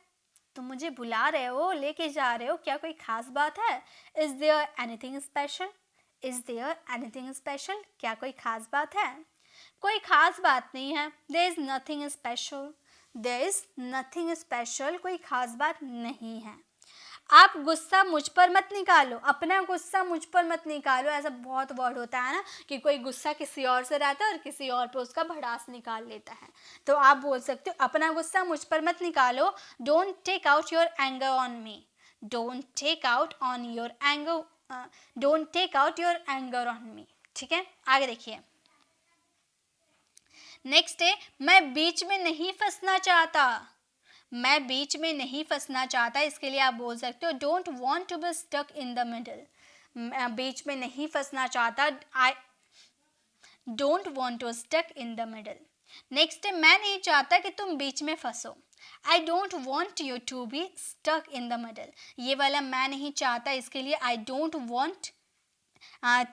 तुम मुझे बुला रहे हो, लेके जा रहे हो, क्या कोई खास बात है, is there anything special, is there anything special, क्या कोई खास बात है, कोई खास बात नहीं है, there is nothing special, there is nothing special, कोई खास बात नहीं है। आप गुस्सा मुझ पर मत निकालो, अपना गुस्सा मुझ पर मत निकालो। ऐसा बहुत वर्ड होता है ना कि कोई गुस्सा किसी और से रहता है और किसी और पे उसका भड़ास निकाल लेता है। तो आप बोल सकते हो अपना गुस्सा मुझ पर मत निकालो, don't take out your anger on me, don't take out on your anger, don't take out your anger on me. ठीक है, आगे देखिए। नेक्स्ट है, मैं बीच में नहीं फंसना चाहता, मैं बीच में नहीं फंसना चाहता। इसके लिए आप बोल सकते हो don't want to be stuck in the middle, बीच में नहीं फंसना चाहता, I don't want to stuck in the middle. Next है, मैं नहीं चाहता कि तुम बीच में फंसो, I don't want you to be stuck in the middle. ये वाला मैं नहीं चाहता, इसके लिए आई डोंट वॉन्ट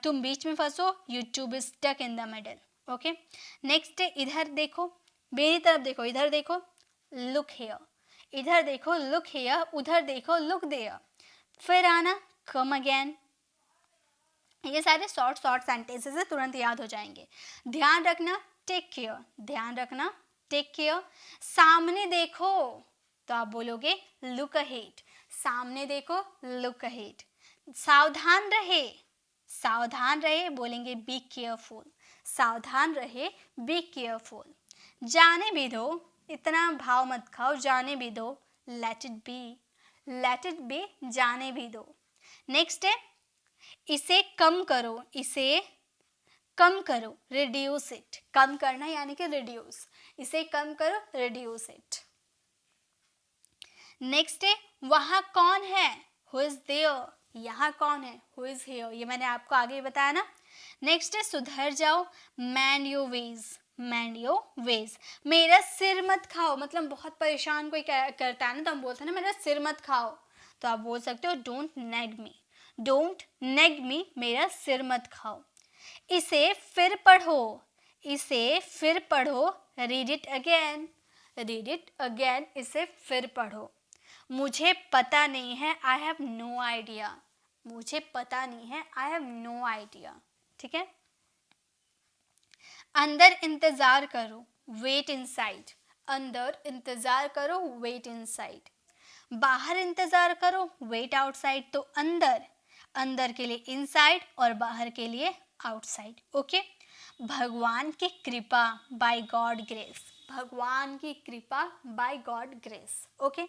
तुम बीच में फंसो, you to be stuck in the middle. Okay, next है, इधर देखो, मेरी तरफ देखो, इधर देखो, लुक हेयर, इधर देखो, लुक हेयर, उधर देखो, लुक देयर। फिर आना, कम अगेन। ये सारे शॉर्ट सेंटेंसेस है, तुरंत याद हो जाएंगे। ध्यान रखना, टेक केयर, ध्यान रखना, टेक केयर। सामने देखो, तो आप बोलोगे लुक अहेड, सामने देखो, लुक अहेड। सावधान रहे, सावधान रहे, बोलेंगे बी केयरफुल, सावधान रहे, बी केयरफुल। जाने भी दो, इतना भाव मत खाओ, जाने भी दो, let it be, let it be, जाने भी दो। नेक्स्ट है, इसे कम करो, इसे कम करो, रिड्यूस इट, कम करना यानी कि रिड्यूस, इसे कम करो, रिड्यूस इट। नेक्स्ट है, वहाँ कौन है, हु इज देयर, यहाँ कौन है, हु इज हियर, ये मैंने आपको आगे ही बताया ना। नेक्स्ट है, सुधर जाओ, mind your ways, mind your ways. मेरा सिर मत खाओ, मतलब बहुत परेशान कोई करता है ना, तो हम बोलते हैं ना मेरा सिर मत खाओ, तो आप बोल सकते हो डोंट नेग मी, डोंट नेग मी, मेरा सिर मत खाओ। इसे फिर पढ़ो, इसे फिर पढ़ो, read it again, read it again, इसे फिर पढ़ो। मुझे पता नहीं है, आई हैव नो आइडिया, मुझे पता नहीं है, आई हैव नो आइडिया। ठीक है, अंदर इंतजार करो, वेट इनसाइड, अंदर इंतजार करो, वेट इनसाइड। बाहर इंतजार करो, वेट आउटसाइड। तो अंदर, अंदर के लिए इनसाइड और बाहर के लिए आउटसाइड। ओके, भगवान की कृपा, बाय गॉड ग्रेस, भगवान की कृपा, by God grace. Okay,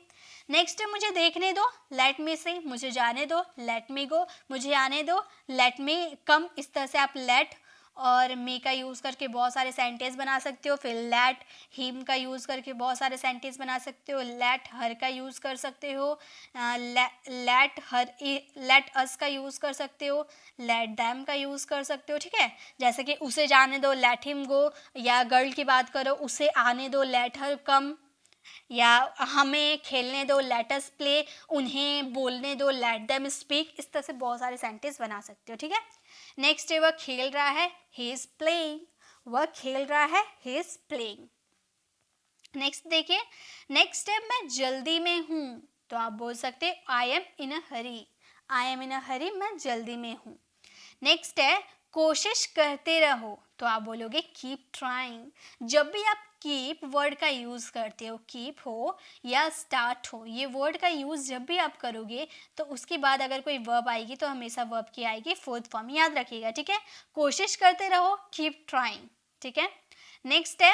next मुझे देखने दो, लेट मी सी, मुझे जाने दो, लेट मी गो, मुझे आने दो, लेट मी कम। इस तरह से आप लेट और मे का यूज़ करके बहुत सारे सेंटेंस बना सकते हो। फिर लेट, हिम का यूज़ करके बहुत सारे सेंटेंस बना सकते हो। लेट हर का यूज़ कर सकते हो, लेट हर, लेट अस का यूज़ कर सकते हो, लेट दैम का यूज़ कर सकते हो। ठीक है, जैसे कि उसे जाने दो, लेट हिम गो, या गर्ल की बात करो, उसे आने दो, लेट हर कम, या हमें खेलने दो, लेट अस प्ले, उन्हें बोलने दो, लेट देम स्पीक। इस तरह से बहुत सारे सेंटेंस बना सकते हो। ठीक है, नेक्स्ट है, वह खेल रहा है, ही इज प्लेइंग, वह खेल रहा है, ही इज प्लेइंग। नेक्स्ट देखिए, नेक्स्ट है, मैं जल्दी में हूँ, तो आप बोल सकते हैं I am in a Hari, I am इन अ हरी, मैं जल्दी में हूँ। नेक्स्ट है, कोशिश करते रहो, तो आप बोलोगे कीप ट्राइंग। जब भी आप कीप वर्ड का यूज़ करते हो, कीप हो या स्टार्ट हो, ये वर्ड का यूज़ जब भी आप करोगे तो उसके बाद अगर कोई वर्ब आएगी तो हमेशा वर्ब की आएगी फोर्थ फॉर्म, याद रखिएगा। ठीक है, कोशिश करते रहो, कीप ट्राइंग। ठीक है, नेक्स्ट है,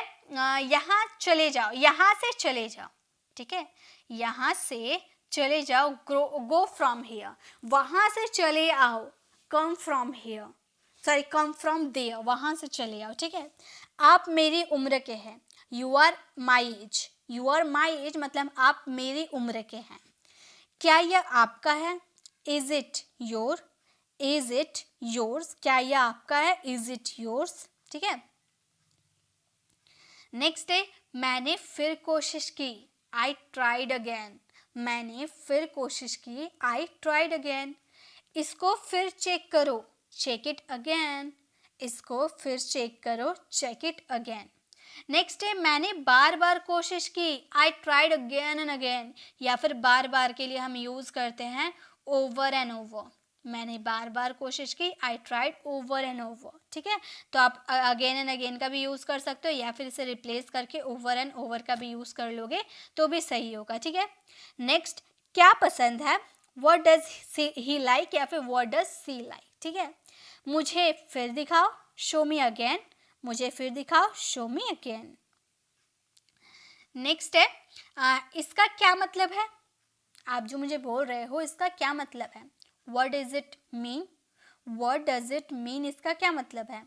यहाँ चले जाओ, यहाँ से चले जाओ। ठीक है, यहाँ से चले जाओ, गो फ्रॉम हियर, वहाँ से चले आओ, come from here, sorry come from there, वहाँ से चले आओ। ठीक है, आप मेरी उम्र के हैं, you are my age, you are my age मतलब आप मेरी उम्र के हैं। क्या यह आपका है, is it your, is it yours, क्या यह आपका है, इज इट योर्स। ठीक है, नेक्स्ट है, मैंने फिर कोशिश की, आई ट्राइड अगेन, मैंने फिर कोशिश की, आई ट्राइड अगेन। इसको फिर चेक करो, चेक इट अगेन, इसको फिर चेक करो, चेक इट अगेन। नेक्स्ट है, मैंने बार बार कोशिश की, I tried again and again, या फिर बार बार के लिए हम यूज़ करते हैं ओवर एंड ओवर, मैंने बार बार कोशिश की, I tried over and over. ठीक है, तो आप अगेन एंड अगेन का भी यूज़ कर सकते हो या फिर इसे रिप्लेस करके ओवर एंड ओवर का भी यूज़ कर लोगे तो भी सही होगा। ठीक है, नेक्स्ट, क्या पसंद है, व्हाट डज ही लाइक या फिर व्हाट डज सी लाइक, ठीक है। मुझे फिर दिखाओ, शो मी अगेन, मुझे फिर दिखाओ, शो मी अगेन। नेक्स्ट है इसका क्या मतलब है, आप जो मुझे बोल रहे हो इसका क्या मतलब है, what does it mean, what does it mean, इसका क्या मतलब है।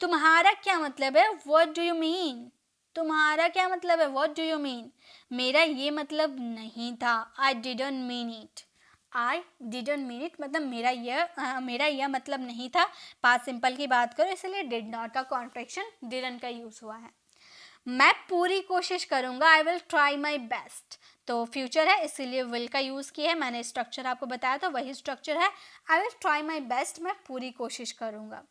तुम्हारा क्या मतलब है, व्हाट डू यू मीन, तुम्हारा क्या मतलब है, व्हाट डू यू मीन। मेरा ये मतलब नहीं था, I didn't mean it, I didn't mean it मतलब मेरा यह मतलब नहीं था। पास्ट सिंपल की बात करो इसलिए डिड नॉट का कॉन्ट्रैक्शन डिडंट का यूज हुआ है। मैं पूरी कोशिश करूंगा, I will try my best, तो फ्यूचर है इसीलिए विल का यूज़ किया है। मैंने स्ट्रक्चर आपको बताया था वही स्ट्रक्चर है, I will try my best, मैं पूरी कोशिश करूंगा।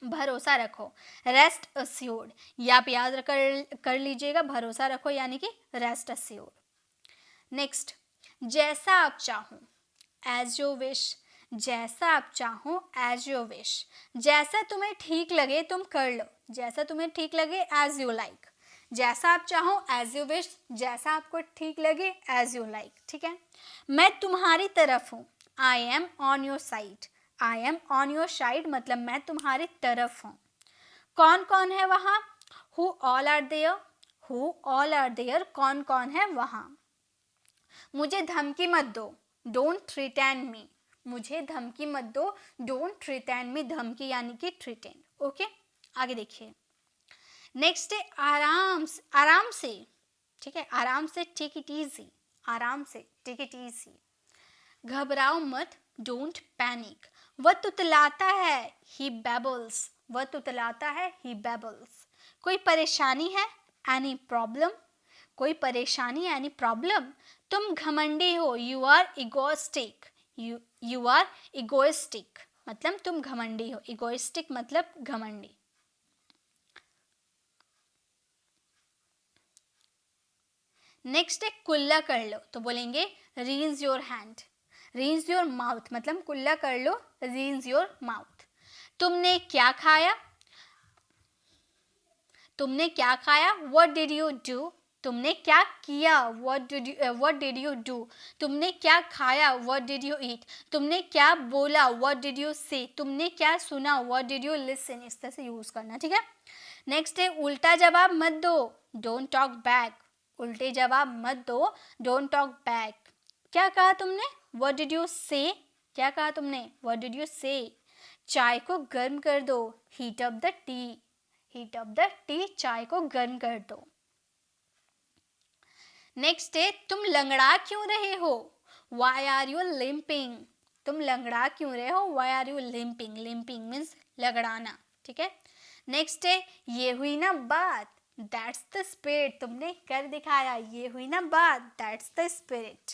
भरोसा रखो, रेस्ट अस्योर्ड, ये आप याद कर लीजिएगा, भरोसा रखो यानी कि रेस्ट अस्योर्ड। नेक्स्ट, जैसा आप चाहो, एज यू विश, जैसा आप चाहो एज यू विश, जैसा तुम्हें ठीक लगे तुम कर लो, जैसा तुम्हें ठीक लगे एज यू लाइक, जैसा आप चाहो एज यू विश, जैसा आपको ठीक लगे एज यू लाइक, ठीक है। मैं तुम्हारी तरफ हूँ, I am on your side, I am on your side मतलब मैं तुम्हारी तरफ हूँ। कौन कौन है वहाँ, who all are there, who all are there, कौन कौन है वहाँ। मुझे धमकी मत दो, डोंट थ्रेटन मी, मुझे धमकी मत दो, डोंट थ्रेटन मी, धमकी यानी कि थ्रेटन, ओके। आगे देखिए, नेक्स्ट है आराम से, ठीक है, आराम से, टेक इट इजी, आराम से, टेक इट इजी। घबराओ मत, डोंट पैनिक, वह तुतलाता है, ही बेबल्स, वह तुतलाता है, ही बेबल्स। कोई परेशानी है, एनी प्रॉब्लम, कोई परेशानी यानी प्रॉब्लम। तुम घमंडी हो, you are egoistic, you are egoistic मतलब तुम घमंडी हो, इगोइस्टिक मतलब घमंडी। नेक्स्ट है कुल्ला कर लो, तो बोलेंगे reigns your hand, reigns your mouth मतलब कुल्ला कर लो, रीन्स योर माउथ। तुमने क्या खाया, तुमने क्या खाया, व्हाट डिड यू डू, तुमने क्या किया, व्हाट डिड यू डू, तुमने क्या खाया, व्हाट डिड यू ईट, तुमने क्या बोला, व्हाट डिड यू से, तुमने क्या सुना, व्हाट डिड यू लिसन, इस तरह से यूज करना, ठीक है। नेक्स्ट है उल्टा जवाब मत दो, डोंट टॉक बैक, उल्टे जवाब मत दो, डोंट टॉक बैक। क्या कहा तुमने, व्हाट डिड यू से, क्या कहा तुमने, व्हाट डिड यू से। चाय को गर्म कर दो, heat up the T, heat up the T, चाय को गर्म कर दो। नेक्स्ट है तुम लंगड़ा क्यों रहे हो, वाई आर यू लिम्पिंग, तुम लंगड़ा क्यों रहे हो, why are you limping, limping means लगड़ाना, ठीक है। नेक्स्ट है ये हुई ना बात, दैट्स द स्पिरिट, तुमने कर दिखाया, ये हुई ना बात, दैट्स द स्पिरिट।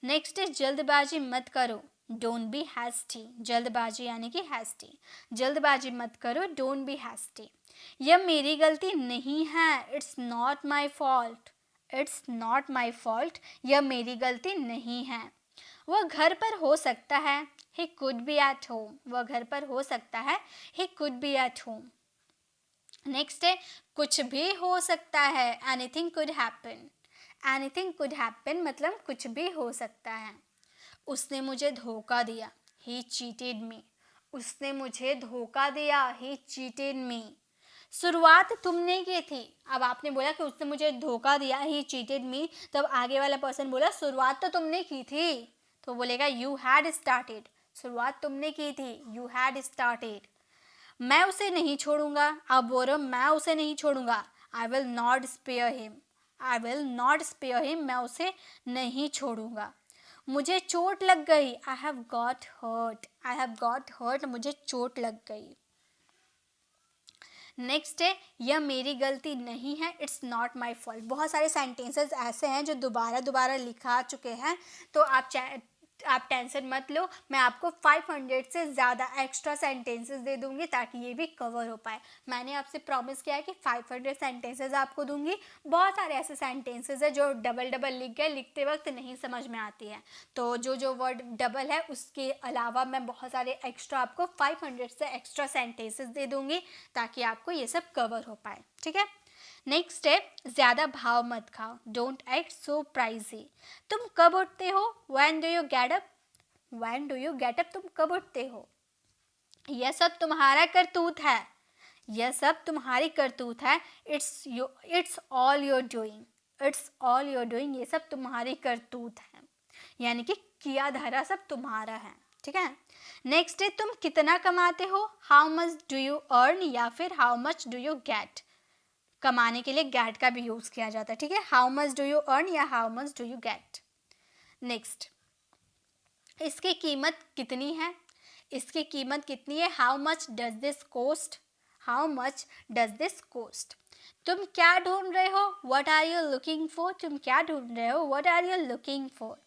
नेक्स्ट है जल्दबाजी मत करो, डोंट बी हैस्टी, जल्दबाजी यानी कि हैस्टी, जल्दबाजी मत करो, डोंट बी हैस्टी। यह मेरी गलती नहीं है, it's not my fault, it's not my fault, यह मेरी गलती नहीं है। वह घर पर हो सकता है, he could be at home, वह घर पर हो सकता है, he could be at home. Next है कुछ भी हो सकता है, anything could happen, anything could happen मतलब कुछ भी हो सकता है। उसने मुझे धोखा दिया, ही चीटेड मी, उसने मुझे धोखा दिया, ही चीटेड मी। शुरुआत तुमने की थी, अब आपने बोला कि उसने मुझे धोखा दिया, ही चीटेड मी, तब आगे वाला पर्सन बोला शुरुआत तो तुमने की थी, तो बोलेगा यू हैड स्टार्टेड, शुरुआत तुमने की थी, यू हैड स्टार्टेड। मैं उसे नहीं छोड़ूंगा, अब बोल रहा मैं उसे नहीं छोड़ूंगा, I will not spare him, I will not spare him, मैं उसे नहीं छोड़ूंगा। मुझे चोट लग गई, I have got hurt, I have got hurt, मुझे चोट लग गई। नेक्स्ट है यह मेरी गलती नहीं है, इट्स नॉट माई फॉल्ट। बहुत सारे सेंटेंसेस ऐसे हैं जो दोबारा दोबारा लिखा चुके हैं, तो आप टेंशन मत लो, मैं आपको 500 से ज़्यादा एक्स्ट्रा सेंटेंसेस दे दूंगी ताकि ये भी कवर हो पाए। मैंने आपसे प्रॉमिस किया है कि 500 सेंटेंसेस आपको दूंगी। बहुत सारे ऐसे सेंटेंसेस है जो डबल डबल लिख गए, लिखते वक्त नहीं समझ में आती है, तो जो जो वर्ड डबल है उसके अलावा मैं बहुत सारे एक्स्ट्रा आपको 500 से एक्स्ट्रा सेंटेंसेस दे दूंगी ताकि आपको ये सब कवर हो पाए, ठीक है। नेक्स्ट है ज़्यादा भाव मत खाओ, डोंट एक्ट सो प्राइजी। तुम कब उठते हो, when do you get up, when do you get up, तुम कब उठते हो। यह सब तुम्हारा करतूत है, यह सब तुम्हारी करतूत है, it's all your doing, it's all your doing, ये सब तुम्हारी करतूत है, यानी कि किया धरा सब तुम्हारा है, ठीक है। नेक्स्ट है तुम कितना कमाते हो, how much do you earn या फिर how much do you gate. कमाने के लिए गेट का भी यूज किया जाता है, ठीक है, how much do you earn या how much do you get. Next, इसकी कीमत कितनी है, इसकी कीमत कितनी है, how much does this cost, how much does this cost. तुम क्या ढूंढ रहे हो, what are you looking for, तुम क्या ढूंढ रहे हो, what are you looking for.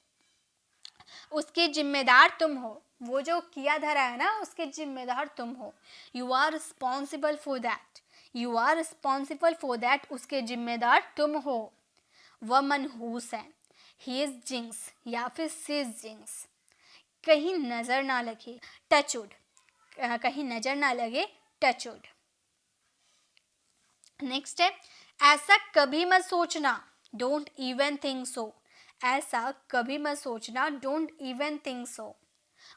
उसके जिम्मेदार तुम हो, वो जो किया धरा है ना उसके जिम्मेदार तुम हो, you are responsible for that, you are responsible for that, उसके जिम्मेदार तुम हो। वह मनहूस है, ही इज जिंक्स या फिर सी इज जिंक्स, कहीं नजर ना लगे, टचवुड, कहीं नजर ना लगे, टचवुड। नेक्स्ट है ऐसा कभी मत सोचना, डोंट इवन थिंक सो, ऐसा कभी मत सोचना, डोंट इवन थिंक सो।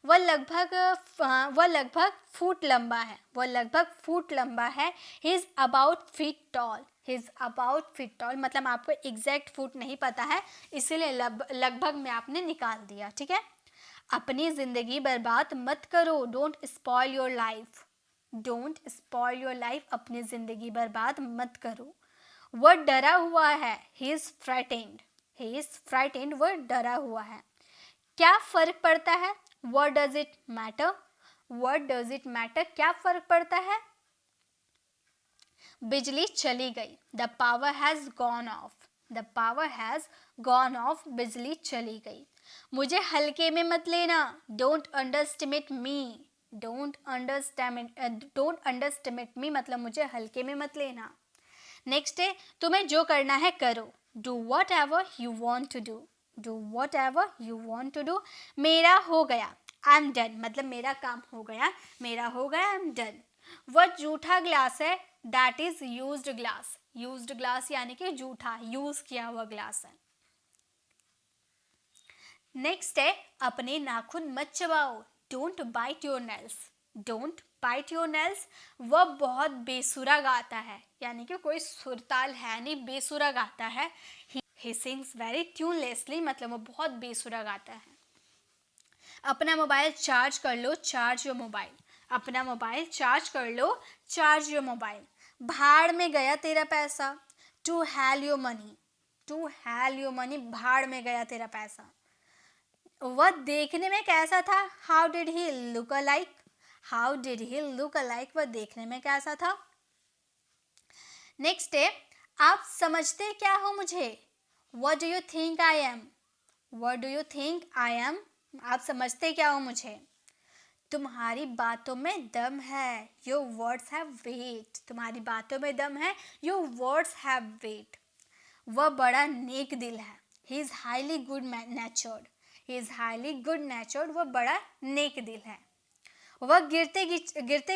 वह लगभग फुट लंबा है, वह लगभग फुट लंबा है, he is about feet tall, he is about feet tall, मतलब आपको एग्जैक्ट फुट नहीं पता है इसीलिए लगभग में आपने निकाल दिया, ठीक है। अपनी जिंदगी बर्बाद मत करो, don't spoil your life, don't spoil your life, अपनी जिंदगी बर्बाद मत करो। वह डरा हुआ है, he is frightened, he is frightened, वह डरा हुआ है। क्या फर्क पड़ता है, what does it matter, what does it matter, क्या फर्क पड़ता है। बिजली चली गई, the power has gone of, the power has gone of, बिजली चली गई। मुझे हल्के में मत लेना, don't underestimate me, don't underestimate मी, मतलब मुझे हल्के में मत लेना। नेक्स्ट है तुम्हें जो करना है करो, do whatever you want to do, do whatever you want to do. मेरा हो गया, आई एम डन, मतलब मेरा काम हो गया, मेरा हो गया, आई एम डन। वह जूठा ग्लास है, that is used glass, used glass यानी कि जूठा, यूज किया हुआ ग्लास है। नेक्स्ट है अपने नाखून मत चबाओ, don't bite your nails, don't bite your nails. वह बहुत बेसुरा गाता है, यानी कि कोई सुरताल है नहीं, बेसुरा गाता है। ही सिंग्स वेरी ट्यूनलेसली, मतलब वो बहुत बेसुरा गाता है। अपना मोबाइल चार्ज कर लो, चार्ज योर मोबाइल, अपना मोबाइल चार्ज कर लो, चार्ज योर मोबाइल। भाड़ में गया तेरा पैसा, to hell your money, to hell your money, भाड़ में गया तेरा पैसा। वह देखने में कैसा था, how did he look alike, how did he look alike, वह देखने में कैसा था। नेक्स्ट है आप समझते क्या हो मुझे, what do you think I am, what do you think I am, आप समझते क्या हो मुझे। तुम्हारी बातों में दम है, योर वर्ड्स हैव वेट, तुम्हारी बातों में दम है, योर वर्ड्स हैव वेट। वह बड़ा नेक दिल है, he is highly good नेचर्ड, he is highly good नेचर्ड, वह बड़ा नेक दिल है। वह गिरते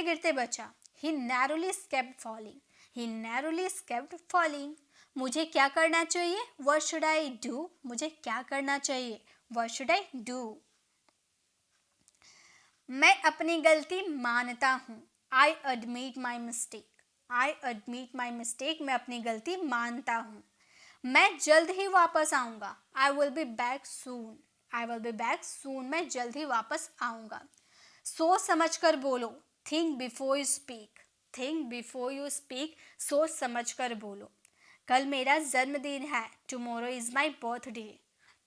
गिरते बचा, ही नैरोली स्केप्ड फॉलिंग, ही नैरोली स्केप्ड फॉलिंग। मुझे क्या करना चाहिए, व्हाट शुड आई डू, मुझे क्या करना चाहिए, व्हाट शुड आई डू। मैं अपनी गलती मानता हूँ, I admit my mistake, I admit my mistake, मैं अपनी गलती मानता हूँ। मैं जल्द ही वापस आऊँगा, I will be back soon, I will be back soon, मैं जल्द ही वापस आऊँगा। सोच समझ कर बोलो, think before you speak, think before you speak, सोच समझ कर बोलो। कल मेरा जन्मदिन है, tomorrow is my birthday,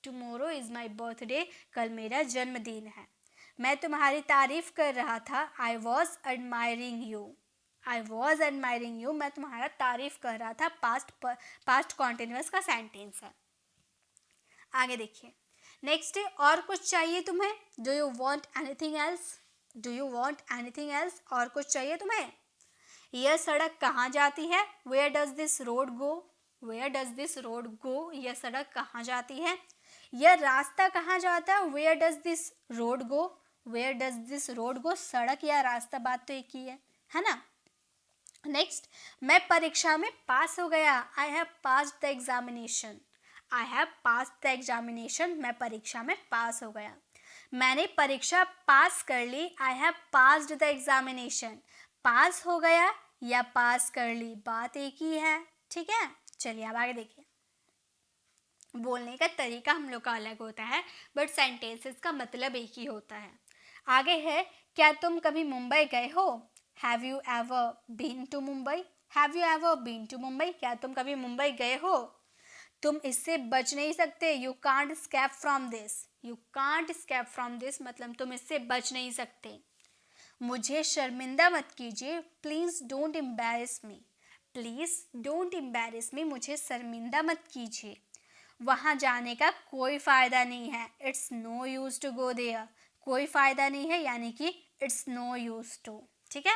tomorrow is my birthday, कल मेरा जन्मदिन है। मैं तुम्हारी तारीफ कर रहा था, I was admiring you, I was admiring you, मैं तुम्हारा तारीफ कर रहा था, पास्ट कॉन्टिन्यूअस का सेंटेंस है। आगे देखिए नेक्स्ट है और कुछ चाहिए तुम्हें, do you want anything else, do you want anything else, और कुछ चाहिए तुम्हें। यह सड़क कहाँ जाती है, where does this road go, where does this road go, यह सड़क कहाँ जाती है। यह रास्ता कहाँ जाता है, where does this road go, where does this road go, सड़क या रास्ता बात तो एक ही है ना। नेक्स्ट, मैं परीक्षा में पास हो गया, आई have passed the examination. I have passed the examination, मैं परीक्षा में पास हो गया। मैंने परीक्षा पास कर ली, I have passed the examination. Pass हो गया या पास कर ली, बात एक ही है, ठीक है। चलिए अब आगे देखिए। बोलने का तरीका हम लोग का अलग होता है, बट सेंटेंसेस का मतलब एक ही होता है। आगे है, क्या तुम कभी मुंबई गए हो? Have you ever been to Mumbai? Have you ever been to Mumbai? क्या तुम कभी मुंबई गए हो? तुम इससे बच नहीं सकते, you can't escape from this. You can't escape from this मतलब तुम इससे बच नहीं सकते। मुझे शर्मिंदा मत कीजिए, please don't embarrass me. Please don't embarrass me, मुझे शर्मिंदा मत कीजिए। वहाँ जाने का कोई फ़ायदा नहीं है, it's no use to go there. कोई फ़ायदा नहीं है यानी कि इट्स नो यूज़ टू, ठीक है।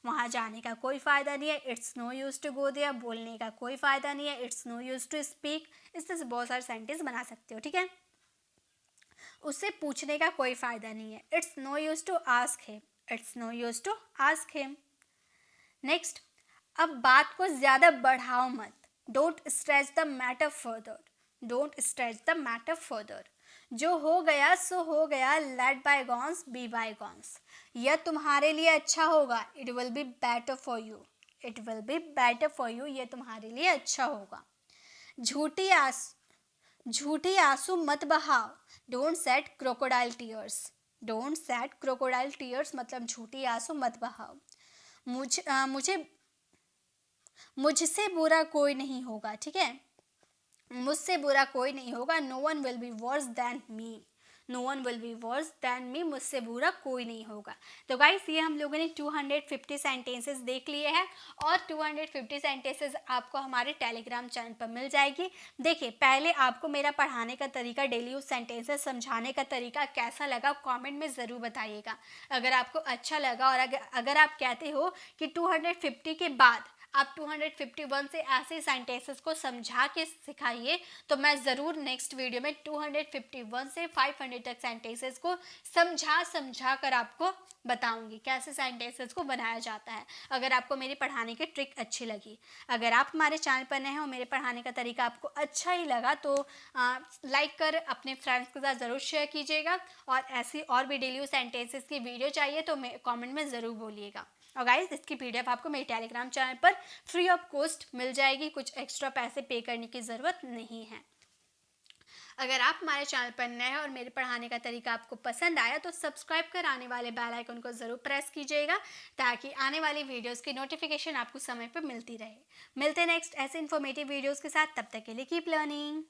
वहाँ जाने का कोई फ़ायदा नहीं है, it's no use to go there. बोलने का कोई फ़ायदा नहीं है, it's no use to speak. इस तरह से बहुत सारे सेंटेंस बना सकते हो, ठीक है। उससे पूछने का कोई फ़ायदा नहीं है, it's no use to ask him. It's no use to ask him. Next, अब बात को ज़्यादा बढ़ाओ मत, don't stretch the matter further. Don't stretch the matter further. जो हो गया सो हो गया, लेट बायगॉन्स बी बायगॉन्स। यह तुम्हारे लिए अच्छा होगा, it will be better for you. It will be better for you, यह तुम्हारे लिए अच्छा होगा। झूठी आंसू मत बहाओ, don't set crocodile tears. Don't set crocodile tears मतलब झूठी आंसू मत बहाओ। मुझसे बुरा कोई नहीं होगा, ठीक है। मुझसे बुरा कोई नहीं होगा, no one will be worse than me. No one will be worse than me, मुझसे बुरा कोई नहीं होगा। तो गाइस ये हम लोगों ने 250 सेंटेंसेस देख लिए हैं और 250 सेंटेंसेस आपको हमारे टेलीग्राम चैनल पर मिल जाएगी। देखिए पहले आपको मेरा पढ़ाने का तरीका, डेली यूज सेंटेंसेस समझाने का तरीका कैसा लगा कमेंट में ज़रूर बताइएगा। अगर आपको अच्छा लगा और अगर आप कहते हो कि 250 के बाद आप 251 से ऐसे सेंटेंसेस को समझा के सिखाइए, तो मैं ज़रूर नेक्स्ट वीडियो में 251 से 500 तक सेंटेंसेस को समझा कर आपको बताऊंगी कैसे सेंटेंसेस को बनाया जाता है, अगर आपको मेरी पढ़ाने की ट्रिक अच्छी लगी। अगर आप हमारे चैनल पर नए हैं और मेरे पढ़ाने का तरीका आपको अच्छा ही लगा तो लाइक कर अपने फ्रेंड्स के साथ ज़रूर शेयर कीजिएगा। और ऐसी और भी डेली सेंटेंसेस की वीडियो चाहिए तो कमेंट में ज़रूर बोलिएगा। और गाइस इसकी पीडीएफ आपको मेरे टेलीग्राम चैनल पर फ्री ऑफ कॉस्ट मिल जाएगी, कुछ एक्स्ट्रा पैसे पे करने की ज़रूरत नहीं है। अगर आप हमारे चैनल पर नए हैं और मेरे पढ़ाने का तरीका आपको पसंद आया तो सब्सक्राइब कर आने वाले बेल आइकन को ज़रूर प्रेस कीजिएगा ताकि आने वाली वीडियोस की नोटिफिकेशन आपको समय पर मिलती रहे। मिलते हैं नेक्स्ट ऐसे इन्फॉर्मेटिव वीडियोस के साथ, तब तक के लिए कीप लर्निंग।